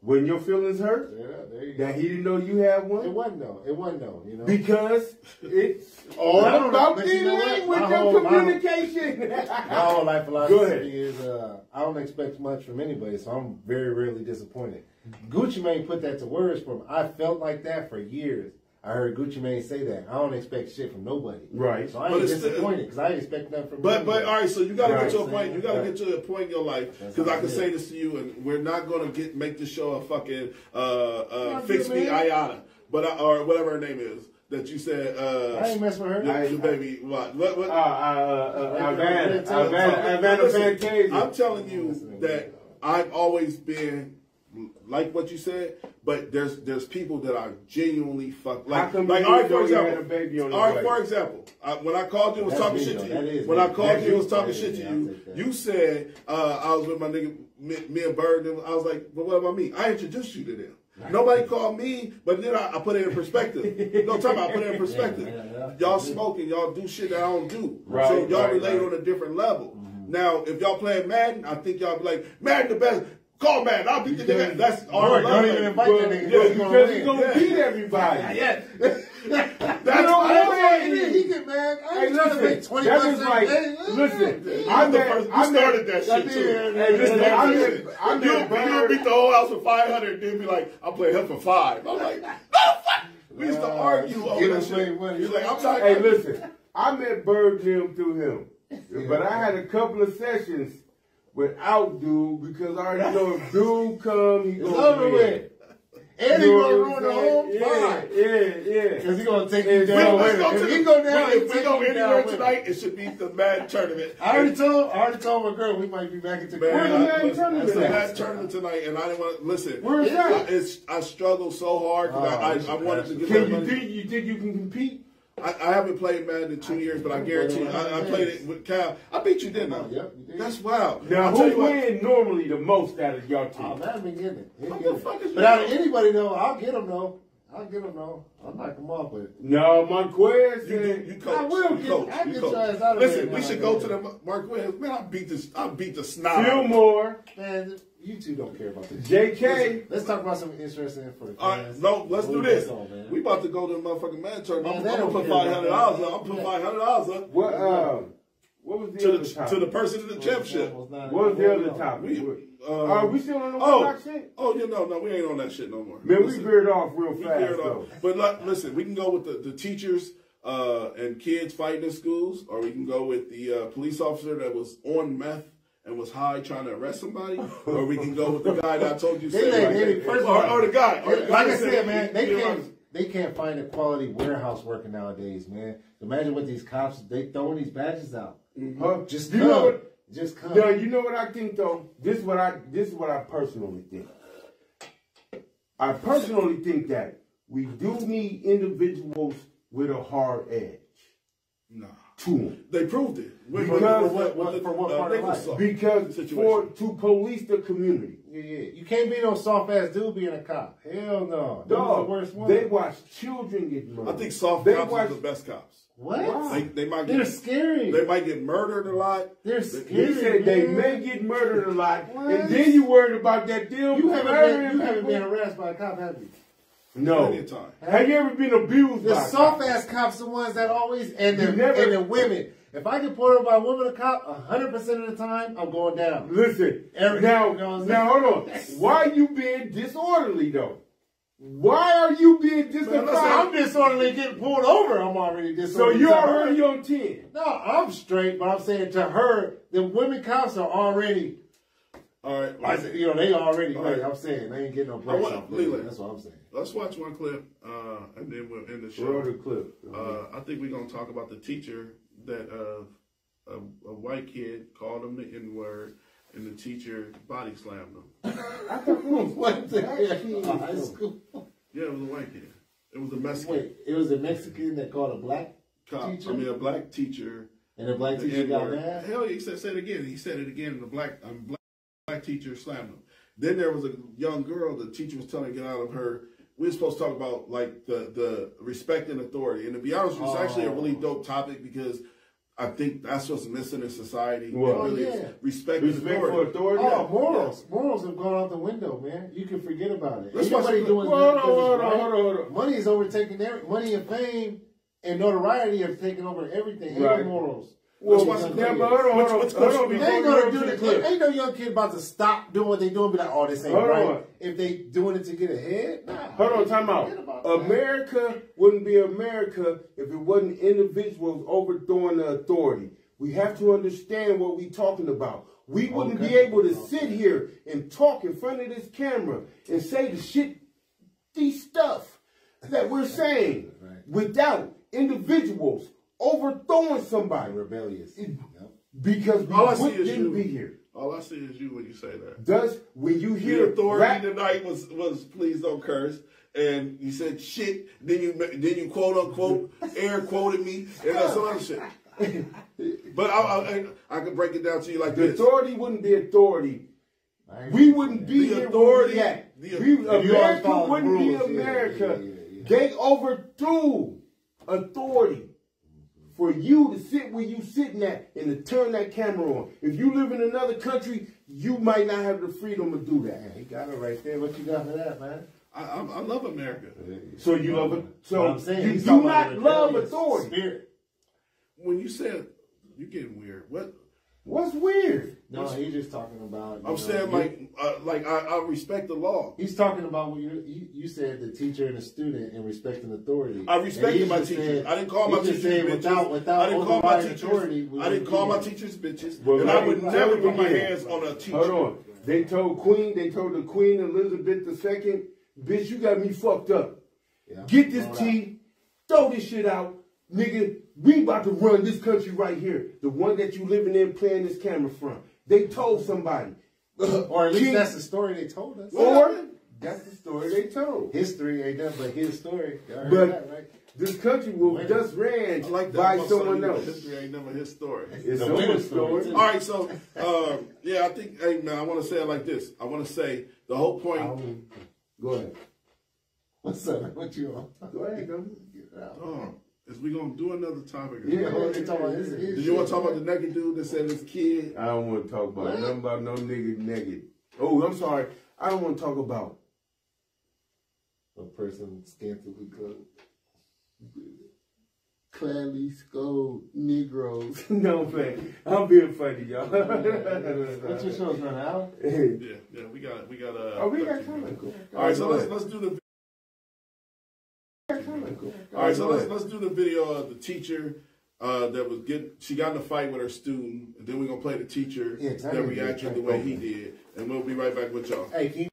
When your feelings hurt, There you go. that he didn't know you had one. It wasn't though. You know. Because it's all about the language of communication. My whole life Go ahead. philosophy is I don't expect much from anybody, so I'm very rarely disappointed. Gucci Mane put that to words for me. I felt like that for years. I heard Gucci Mane say that. I don't expect shit from nobody. Right. So I ain't disappointed because I ain't expect nothing from But all right, so you got to get to a Right. point. You got to get to a point in your life, because I can say this to you, and we're not going to make this show a fucking fix me Ayana, or whatever her name is that you said. I ain't messing with her. Your baby, what? Havana Fantasia. I'm telling you that I've always been like what you said, but there's people that I genuinely fuck like. All right, for example, when I called you and was talking shit to you, when I called you and was talking shit to you, you said I was with my nigga, me and Bird, and I was like, but what about me? I introduced you to them. Nobody called me, but then I put it in perspective. No, talk about put it in perspective. Y'all smoking, y'all do shit that I don't do. So y'all relate on a different level. Now, if y'all playing Madden, I think y'all be like, Madden the best. Call Madden. I'll beat the nigga. That's our love. Don't even invite that nigga. Because he's going to beat everybody. That's what he get mad. I ain't trying to make 20 that bucks is like, listen, we started that shit too. Hey, listen, you beat the whole house for 500, then be like, I'll play him for 5. I'm like, no, fuck. We used to argue over that shit. He's like, I'm tired. Hey, listen, I met Bird Jim through him, but I had a couple of sessions without Dude because I already know if Dude come, he gonna win. And he gonna ruin the whole vibe. Yeah. Because he gonna take you down with it. If he go down, if we go anywhere tonight, it should be the Madden tournament. I already told my girl we might be back into It's a Madden tournament tonight, and I didn't want to listen. Where's that? I struggled so hard because I wanted to get that money. You think you can compete? I haven't played Madden in 2 years, but I guarantee you, I played it with Cal. I beat you, didn't I? Yep, you did. That's wild. Now, who wins normally the most out of your team? Madden been getting it. But out of anybody, though, I'll get him, though. I'll knock him off with it. No, Marquez. You coach. I will you get coach. I you get coach. your ass out of Listen, there. we should go to the Marquez. Man, I beat the snob. Fillmore. Man, you two don't care about this. JK. Let's talk about something interesting for the fans. No, let's do this. We about to go to the motherfucking Madden tournament. I'm gonna put $500 up. I'm put $500 up. What was the other topic? To the person in the championship. What was the other topic? We still on the block shit? Oh, no, we ain't on that shit no more. Man, we veered off real fast, though. But listen, we can go with the teachers and kids fighting in schools, or we can go with the police officer that was on meth and was high trying to arrest somebody, or we can go with the guy that I told you or the guy. Like I said, man, they can't find a quality warehouse worker nowadays, man. Imagine what these cops, they throwing these badges out. Just come. Just come. No, you know what I think though? This is what I personally think. I personally think that we do need individuals with a hard edge. Nah. To them. They proved it. For what part of life? Because to police the community. Yeah. You can't be no soft ass dude being a cop. Hell no. Dog, the worst one. they watch children get murdered. I think soft cops are the best cops. What? They might They're scary. They might get murdered a lot. They're scary. He said they may get murdered a lot, and then you worried about that deal. You haven't been harassed by a cop, have you? No. Have you ever been abused by a cop? The soft ass cops, the ones that always and the women. If I get pulled over by a woman or cop, 100% of the time I'm going down. Listen, now hold on. Why you being disorderly though? Why are you being disorderly? I'm disorderly getting pulled over. I'm already disorderly. So you're already on 10. No, I'm straight, but I'm saying to her, the women cops are already. All right. You know, they already. All right. I'm saying they ain't getting no breaks off. That's what I'm saying. Let's watch one clip, and then we'll end the show. Roll the clip. I think we're gonna talk about the teacher that a white kid called him the N-word, and the teacher body slammed him. I thought what the hell? High school. Yeah, it was a white kid. It was a Mexican. Wait, it was a Mexican that called a black teacher? I mean, a black teacher. And the black teacher got mad? Hell, he said it again. He said it again, and the black teacher slammed him. Then there was a young girl, the teacher was telling her to get out of her. We were supposed to talk about, like, the respect and authority. And to be honest, it's actually a really dope topic because I think that's what's missing in society. Well, really respect and authority. For authority. Oh, morals. Morals have gone out the window, man. You can forget about it. Everybody doing hold on. Money is overtaking money and fame and notoriety have taken over everything. Ain't no morals. Well, hold on. They ain't gonna do it. Ain't no young kid about to stop doing what they doing and be like, oh, this ain't right. If they doing it to get ahead, nah. Hold on, time out. America wouldn't be America if it wasn't individuals overthrowing the authority. We have to understand what we're talking about. We wouldn't be able to sit here and talk in front of this camera and say these stuff that we're saying without individuals overthrowing somebody. Rebellious. Because we wouldn't be here. All I see is you when you say that. When you hear the authority tonight was please don't curse, and you said shit. Then you quote unquote air quoted me and that's some other shit. But I can break it down to you like this. The authority wouldn't be authority. We wouldn't be here. Authority. America wouldn't be America. They overthrew authority. For you to sit where you sitting at and to turn that camera on. If you live in another country, you might not have the freedom to do that. Man, he got it right there. What you got for that, man? I love America. So you love it. So I'm saying, you do not love authority. Spirit. When you said you're getting weird, what's weird? No, he's just talking about. I'm saying I respect the law. He's talking about what you said, the teacher and the student, and respecting authority. I respected my teachers. I didn't call my teachers bitches. I didn't call my teachers. I didn't call my teachers bitches. And I would never put my hands on a teacher. Hold on. They told the Queen Elizabeth II, bitch, you got me fucked up. Yeah, get this tea, throw this shit out. Nigga, we about to run this country right here. The one that you living in playing this camera from. They told somebody. Or at least that's the story they told us. Or that's the story they told. History ain't nothing but his story. But that, right? This country was just ran by someone else. History ain't never his story. It's a winner's story. All right, so, I think, hey, man, I want to say it like this. I want to say the whole point. Go ahead. What's up? What you on? Go ahead, go. Is we gonna do another topic? Yeah, do you want to talk about the naked dude that said his kid? I don't want to talk about nothing about no nigga naked. Oh, I'm sorry. I don't want to talk about a person scantily clothed, clearly scolded Negroes. No, man. I'm being funny, y'all. What's your show's running out? Yeah, we got. Oh, we got time. Cool. All right, so let's do the. All right, so let's do the video of the teacher that was she got in a fight with her student, and then we're gonna play the teacher that reacted the way he did, and we'll be right back with y'all. Hey,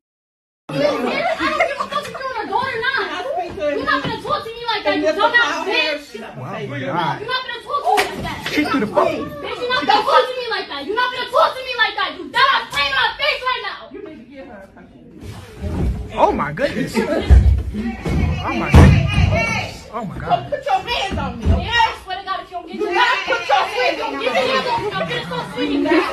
I don't give a fuck if you're an adult or not. You're not gonna talk to me like that, you dumbass bitch. Oh my God. You're not gonna talk to me like that. Kick through the phone. Bitch, you're not gonna talk to me like that. You're not gonna talk to me like that. You dumbass playing in my face right now. You need to give her a punch. Oh my goodness. Oh my goodness. Oh my God. Put your hands on me. Yeah, I swear to God, if you don't get your hands, put your hands on me. Give me your hands. I'm gonna start swinging back.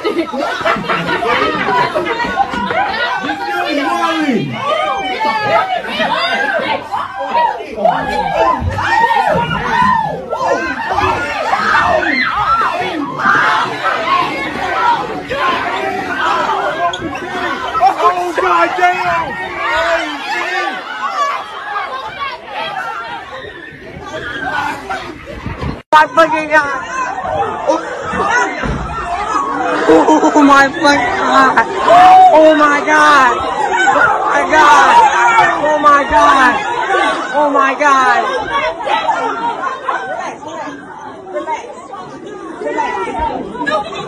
Oh God damn. My fucking God. Oh my fucking God. Oh my God. Oh my God. Oh my God. Oh my God.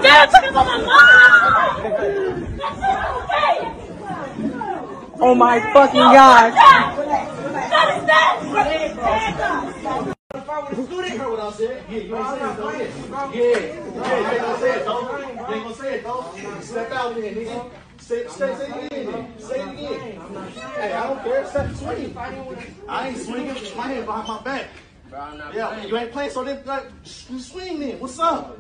Dad took it from my mom! Oh my fucking God. That is that! If I would have stood it, heard what I said. Yeah, you ain't saying it though. Yeah, you ain't gonna say it though. You ain't gonna say it though. Step out there, nigga. Say it again, then. Say it again. Hey, I don't care. Step swing. I ain't swinging. My hand behind my back. Yeah, you ain't playing, so then swing then. What's up?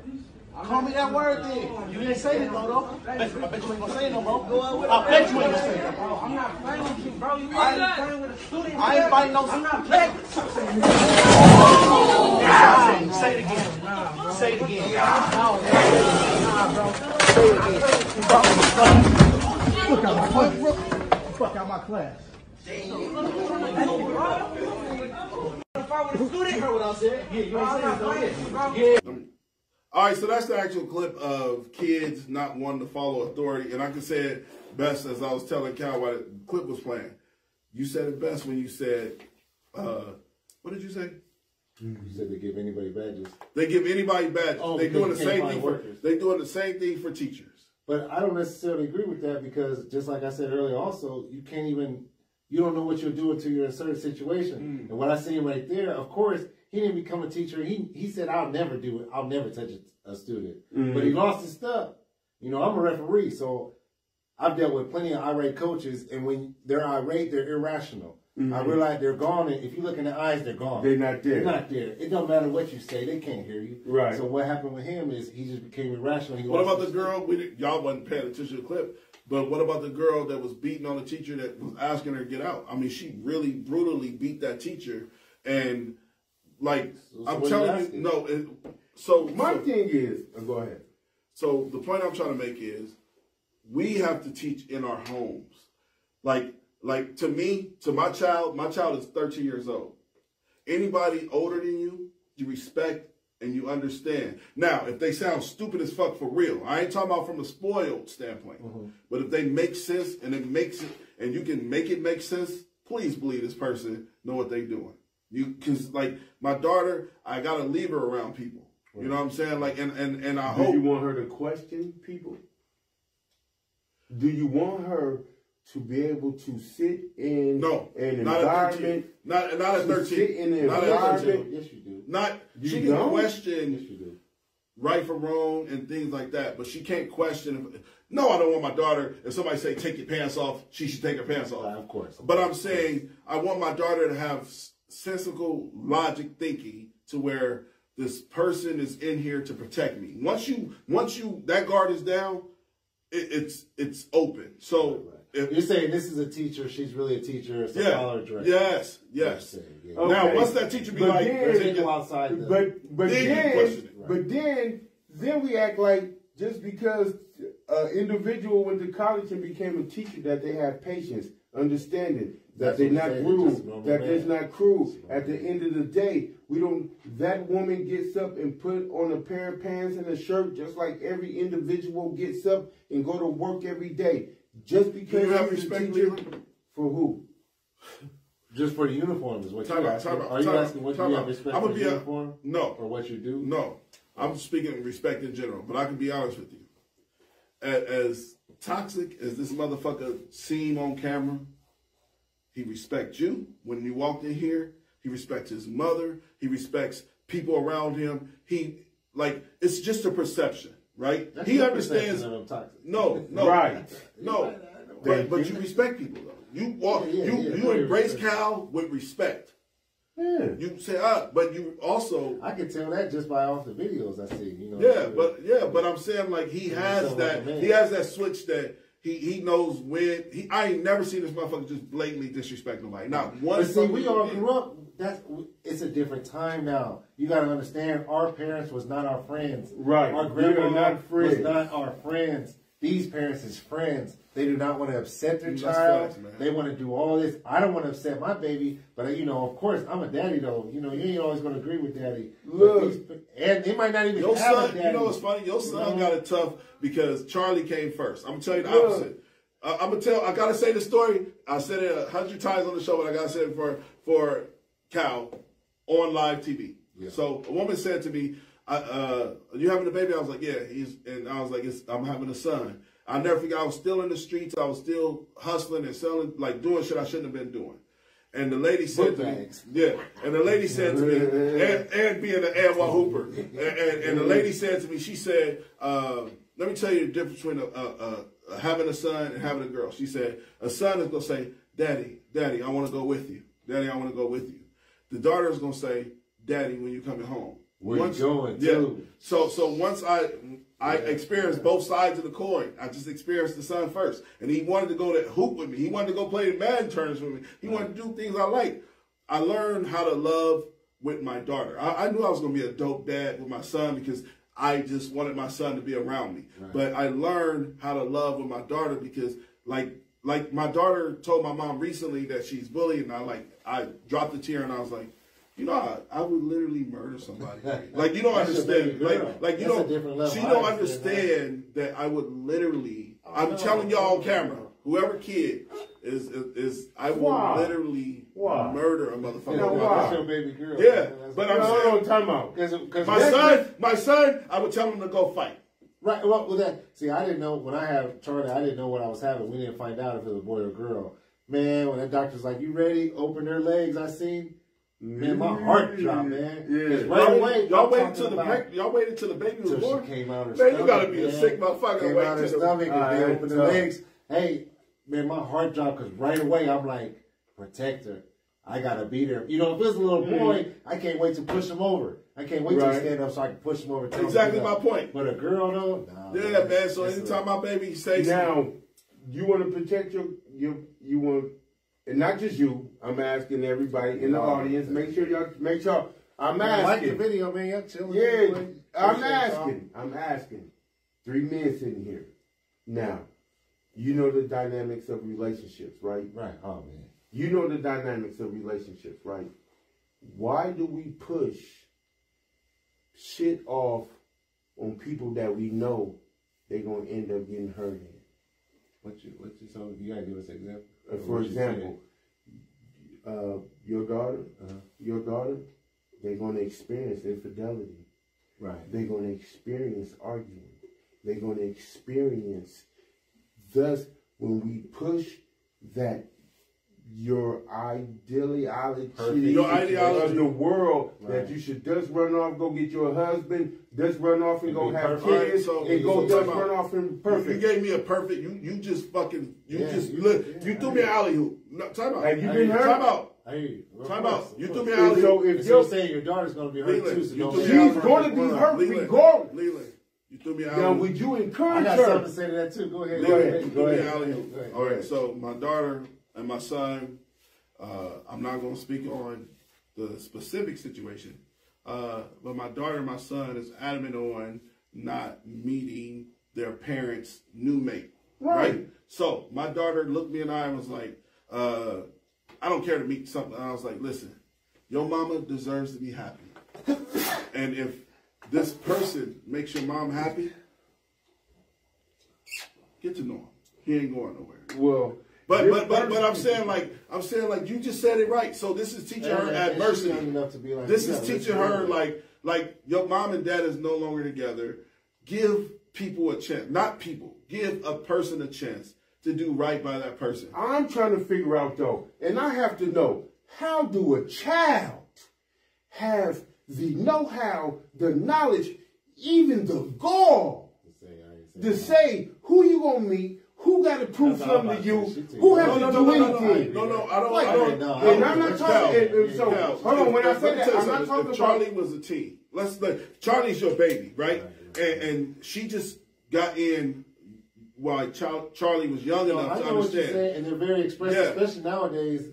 Call me that word then. You didn't say it though. I bet you ain't gonna say it no more. I bet you ain't gonna say it. I'm not playing with you, bro. You ain't playing with a student. I ain't fighting no. I'm not playing. Say it again. Say it again. Say it again. Fuck out my class. If I would have stood it, heard what I said. Yeah, you ain't saying it though. Yeah. All right, so that's the actual clip of kids not wanting to follow authority. And I can say it best as I was telling Cal while the clip was playing. You said it best when you said, what did you say? You said they give anybody badges. They give anybody badges. Oh, they're doing the same thing they're doing the same thing for teachers. But I don't necessarily agree with that because just like I said earlier also, you don't know what you'll do until you're in a certain situation. And what I see right there, of course, he didn't become a teacher. He said, I'll never do it. I'll never touch a student. But he lost his stuff. You know, I'm a referee, so I've dealt with plenty of irate coaches, and when they're irate, they're irrational. I realize they're gone, and if you look in their eyes, they're gone. They're not there. They're not there. It don't matter what you say. They can't hear you. Right. So what happened with him is he just became irrational. What about the girl? Y'all wasn't paying attention to the clip. But what about the girl that was beating on the teacher that was asking her to get out? I mean, she really brutally beat that teacher. And, like, I'm telling you, no. My thing is, go ahead. So the point I'm trying to make is we have to teach in our homes. Like to me, to my child is 13 years old. Anybody older than you, you respect and you understand. Now, if they sound stupid as fuck for real, I ain't talking about from a spoiled standpoint, but if they make sense and it makes it, and you can make it make sense, please believe this person know what they doing. Cause like my daughter, I gotta leave her around people. You know what I'm saying? Like, and I hope. Do you want her to question people? Do you want her to be able to sit in an environment? Not at 13. Sit in an not environment. At 13. Yes, you do. She can question right from wrong and things like that, but she can't question. No, I don't want my daughter. If somebody say take your pants off, she should take her pants off. Of course. But I'm saying I want my daughter to have sensible logic thinking to where this person is in here to protect me. Once you that guard is down, it's open. So if you're saying this is a teacher, she's really a teacher, it's a scholar director. Yes. Okay. Now once that teacher be like, go outside. But then we act like just because an individual went to college and became a teacher that they have patience, understanding that they're not rude, that there's not cruel. At the end of the day, that woman gets up and put on a pair of pants and a shirt just like every individual gets up and go to work every day. Just because you have respect for who? Just for the uniform is what you're asking. Are you asking what you have respect for the uniform? No. Or what you do? No. I'm speaking of respect in general, but I can be honest with you. As toxic as this motherfucker seem on camera, he respects you when you walked in here. He respects his mother. He respects people around him. It's just a perception, right? He understands. No. Right. No. But you respect people though. You embrace Cal with respect. Yeah. You say, but you also. I can tell that just by off the videos I see. But I'm saying like he has that. He has that switch that. He knows when. I ain't never seen this motherfucker just blatantly disrespect nobody. Not one. But see, we all grew up. It's a different time now. You got to understand, our parents was not our friends. Right. Our grandma was not our friends. These parents is friends. They do not want to upset their child. They want to do all this. I don't want to upset my baby, but of course, I'm a daddy though. You ain't always going to agree with daddy. Look, and they might not even have a daddy. You know what's funny? Your son got it tough because Charlie came first. I'm gonna tell you the opposite. I'm gonna tell. I gotta say the story. I said it 100 times on the show, but I gotta say it for Cal on live TV. Yeah. So a woman said to me, "You having a baby?" I was like, "Yeah." And I was like, "I'm having a son." I'll never forget. I was still in the streets. I was still hustling and selling, like doing shit I shouldn't have been doing. And the lady said to me, "Yeah." And the lady said to me, and being an Anwar Hooper, and the lady said to me, she said, "Let me tell you the difference between having a son and having a girl." She said, "A son is gonna say, 'Daddy, Daddy, I want to go with you. Daddy, I want to go with you.' The daughter is gonna say, 'Daddy, when you coming home.'" Where you going? Yeah. Too. So once I experienced both sides of the coin. I just experienced the son first. And he wanted to go to hoop with me. He wanted to go play the Madden tournaments with me. He wanted to do things I like. I learned how to love with my daughter. I knew I was going to be a dope dad with my son because I just wanted my son to be around me. Right. But I learned how to love with my daughter because like my daughter told my mom recently that she's bullied, and I dropped a tear and I was like, you know, I would literally murder somebody. Like, you don't understand. Like you don't. She don't understand that I would literally. I'm telling y'all on camera. Whoever kid is I will literally murder a motherfucker. You know why? That's your baby girl. Yeah, but I'm saying, time out. My son, I would tell him to go fight. Right. Well, see, I didn't know when I had Charlie. I didn't know what I was having. We didn't find out if it was a boy or girl. Man, when that doctor's like, "You ready?" Open their legs. I seen. Man, my heart dropped, man. Yeah. Right away, y'all waited till the baby was born. She came out her stomach. Man, you gotta be a sick motherfucker. Came out her stomach and they opened the legs. Hey, man, my heart dropped because right away I'm like, protect her. I gotta beat her. You know, if it's a little boy, I can't wait to push him over. I can't wait to stand up so I can push him over. Exactly my point. But a girl though, nah, yeah, man. So anytime my baby says now, you want to protect you want. And not just you, I'm asking everybody in the audience. Make sure. I'm asking. Like the video, man. Y'all chilling. Yeah, I'm asking. 3 men sitting here. Now, you know the dynamics of relationships, right? Right. Oh man. You know the dynamics of relationships, right? Why do we push shit off on people that we know they're gonna end up getting hurt in? So you gotta give us an example. For example, your daughter, they're going to experience infidelity. Right. They're going to experience arguing. They're going to experience, thus, when we push that your ideology of the world, that you should just run off, go get your husband, just run off and go have kids, and go just run off and perfect. You gave me a perfect, you just fucking, you threw me an alley-oop. No, time out. Have you been hurt? Time out. Time out. You threw me an alley-oop. So if you're saying your daughter's going to be hurt too, she's going to be hurt regardless. Leland, you threw me an Now, alley-oop. would you encourage her? I got something to say to that too. Go ahead. You threw me an alley-oop. All right, so my daughter and my son, I'm not going to speak on the specific situation, but my daughter and my son is adamant on not meeting their parents' new mate. Right? So my daughter looked me in the eye and was like, I don't care to meet something. And I was like, listen, your mama deserves to be happy. And if this person makes your mom happy, get to know him. He ain't going nowhere. Well, but I'm saying like you just said it right. So this is teaching her adversity. This is teaching her like your mom and dad is no longer together. Give people a chance. Not people. Give a person a chance to do right by that person. I'm trying to figure out though, and I have to know, how do a child have the know-how, the knowledge, even the gall to say who you gonna meet? Who got to prove something to you? Who has to do anything? No, I don't. And I'm not talking. So hold on. When I say that, I'm not talking about. Charlie was a teen. Charlie's your baby, right? And she just got in while Charlie was young enough to understand. What you're saying, and they're very expressive, especially nowadays.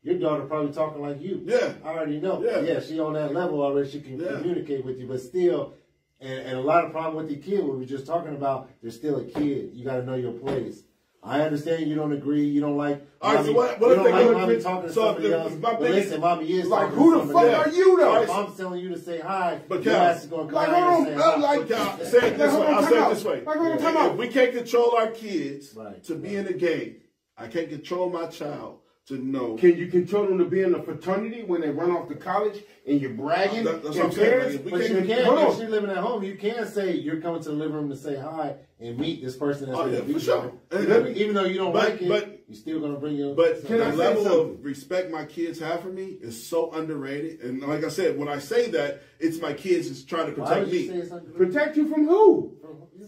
Your daughter probably talking like you. Yeah, I already know. Yeah, she on that level already. She can communicate with you, but still. And a lot of problem with the kid, we were just talking about, they're still a kid. You got to know your place. I understand you don't agree. You don't like. All right, mommy, so what you if don't they like go mommy to talking to so somebody else? my But biggest, listen, mommy is like, talking who to the somebody fuck else. are you though? If mom's telling you to say hi, but your Cal, ass is going to come like, out hold here and on, say hi. like, but Cal, say it this way. I'll say it this way. Like, If we can't control our kids Right. to be in a game, I can't control my child to know. Can you control them to be in a fraternity when they run off to college and you're bragging? That's what I'm saying. Like, But you can, if she's living at home, you can say you're coming to the living room to say hi and meet this person that's going to be for sure. there. Even though you don't like it, but you're still going to bring your... But Can the I say level something? of respect my kids have for me is so underrated. And like I said, when I say that, it's my kids is trying to protect me. Protect you from who?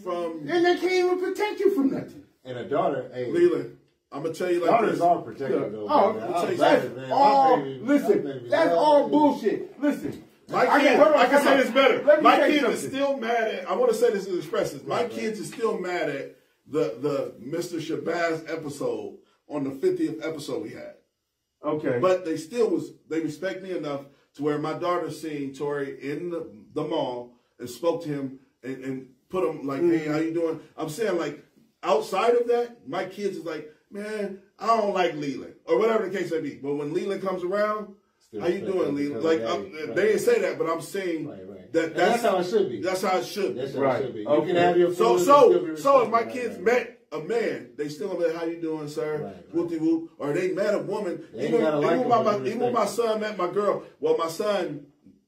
From... And they can't even protect you from nothing. And a daughter, hey... Leland, I'm going to tell you like daughters this. are protected, though. Oh, man. that's all, listen, that's all bullshit. Listen. My kids, I can say this better. My kids something. is still mad at, I want to say this to express this. My kids is still mad at the Mr. Shabazz episode on the 50th episode we had. Okay. But they respect me enough to where my daughter seen Tory in the mall and spoke to him and put him like, hey, how you doing? I'm saying like, outside of that, my kids is like, man, I don't like Leland or whatever the case may be. But when Leland comes around, how you doing, Leland? Like, they didn't say that, but I'm saying that's how it should be. That's how it should be. That's how it should be. You can have your so if my right, kids met a man, they still gonna be, how you doing, sir? Whoopty whoop. Or they met a woman. Even when my son met my girl, well, my son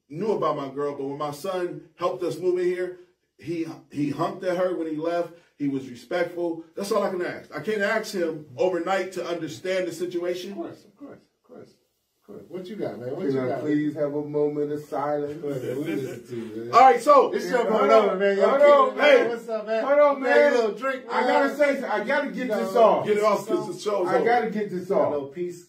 knew about my girl, but when my son helped us move in here, he humped at her when he left. He was respectful. That's all I can ask. I can't ask him overnight to understand the situation. Of course. What you got, man? What Can you I got? please have a moment of silence? We listen to you, man. All right, so this show going over, man. Hold on, Hey, what's up, man? Hold on, man. A little drink, man. I gotta say, I gotta get this off. Get it off because the show's over. I gotta get this off. No peace.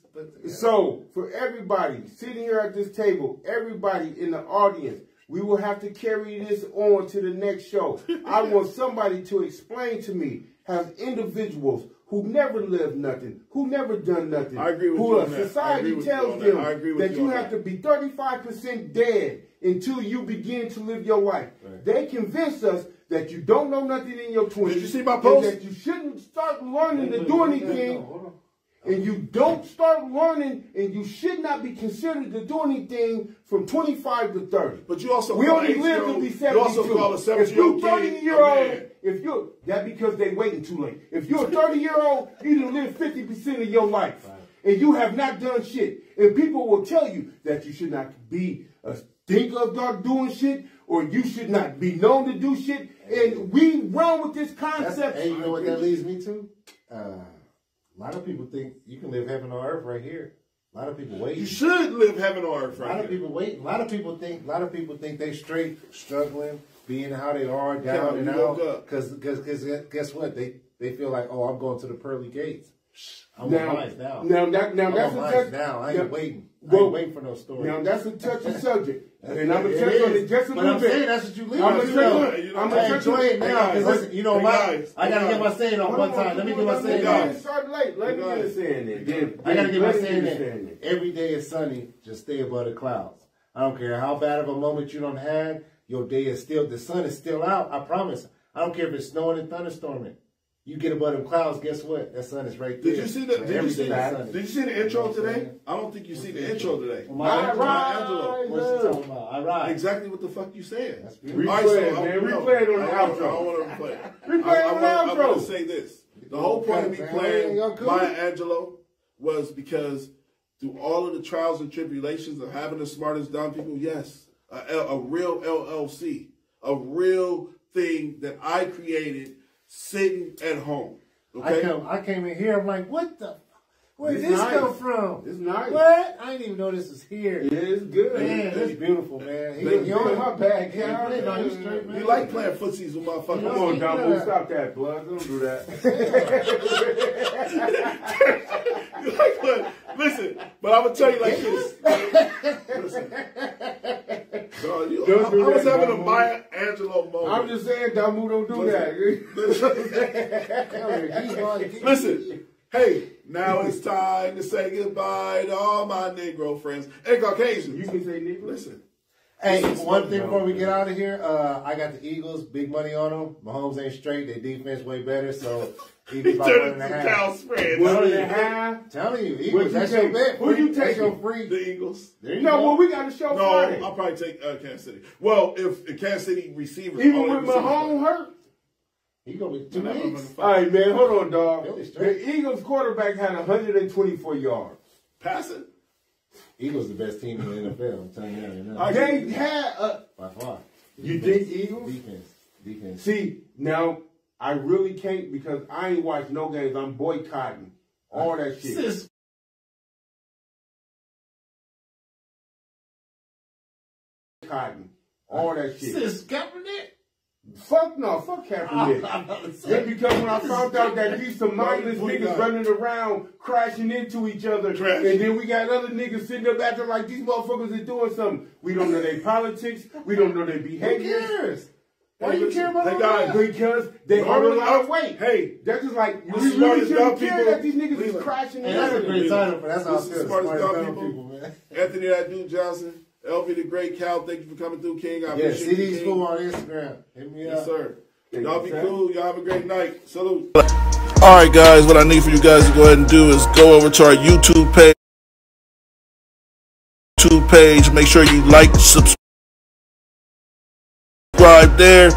So, for everybody sitting here at this table, everybody in the audience, we will have to carry this on to the next show. I want somebody to explain to me how individuals who never lived nothing, who never done nothing, I agree with who you on that. society tells them that you have to be 35% dead until you begin to live your life. Right. They convince us that you don't know nothing in your 20s. Did you see my post? That you shouldn't start learning to do anything. And you don't start learning, and you should not be considered to do anything from 25 to 30. But you also we only live to be 72. You also call a 70-year-old kid 30-year-old, if you're that because they waiting too late. If you're a 30-year-old, you done lived 50% of your life, and you have not done shit. And people will tell you that you should not be a thinker about doing shit, or you should not be known to do shit. And we run with this concept. And you know what that leads me to? A lot of people think you can live heaven on earth right here. A lot of people wait. You should live heaven on earth right here. A lot of people wait. A lot of people think they straight struggling, being how they are, down and out. Because guess what? They feel like, oh, I'm going to the pearly gates. I'm wise now. Now that's a touch. Now I ain't waiting. I ain't waiting for no story. Now that's a touchy subject. And I'm gonna touch on it just a little bit. Saying that's what you leave. I'm gonna enjoy it now. Because listen, you know what? I gotta get my saying on one time. Let me get my saying on. Start late. Let me get a saying in. I gotta get my saying in. Every day is sunny. Just stay above the clouds. I don't care how bad of a moment you don't have. Your day is still. The sun is still out. I promise. I don't care if it's snowing and thunderstorming. You get above them clouds, guess what? That sun is right there. Did you see the intro today? I don't think you see the intro today. I rise. What's you talking about? I rise. Exactly what the fuck you saying. That's beautiful. Replay it on the outro. I don't want to replay it. Replay it on the outro. I want to say this. The whole point of me playing Maya Angelou was because through all of the trials and tribulations of having the smartest dumb people, yes, a real LLC, a real thing that I created sitting at home. Okay? I came in here, I'm like, what the? Where did this come from? It's nice. What? I didn't even know this was here. It is good. Man, that's beautiful, man. You're in my bag, Cal. You like playing footsies with motherfuckers. Come on, Dumbo, stop that, blood. Don't do that. You like playing. Listen, but I'm going to tell you like this. Listen. I was having a Maya Angelou moment. I'm just saying, Damu, don't do that. Listen. Hey, now it's time to say goodbye to all my Negro friends and Caucasians. You can say Negro. Listen, Hey, one thing before we get out of here, I got the Eagles, big money on them. Mahomes ain't straight. Their defense way better, so Eagles by 1.5. Spread. 1.5. Telling you, Eagles. That's your bet. Who you That's taking? your free. The Eagles. There you No, go. well, we got to show No, Friday. I'll probably take Kansas City. Well, if Kansas City receivers, Even only with receivers Mahomes hurt. He gonna be 2 weeks. All right, man, hold on, dog. Really straight. The Eagles quarterback had 124 yards. passing. Eagles the best team in the NFL. I'm telling you that right now. They had by far. You think Eagles? Defense. See, now I really can't because I ain't watched no games. I'm boycotting all that shit. Sis. Boycotting all that shit. Sis Kaepernick. Fuck no, fuck Kaepernick. That's because when I found out that these some mindless niggas running around crashing into each other, and then we got other niggas sitting up acting like these motherfuckers are doing something. We don't know their politics. We don't know their behavior. Who cares? Why you care about Hey, that? guys, Because they hold a lot of weight. Hey, that's just like the we really smartest dumb shouldn't care people. that these niggas is crashing Hey, into that's a each great other. title for that's how I This is feel. the smartest dumb Dumb people. man. Anthony that dude Johnson, LB the Great Cal, thank you for coming through, King. I Yeah, appreciate see you, these King. fool on Instagram. Hit me Yes, up. sir. Thank Y'all you, be sir. cool. Y'all have a great night. Salute. All right, guys. What I need for you guys to go ahead and do is go over to our YouTube page. Make sure you like, subscribe there.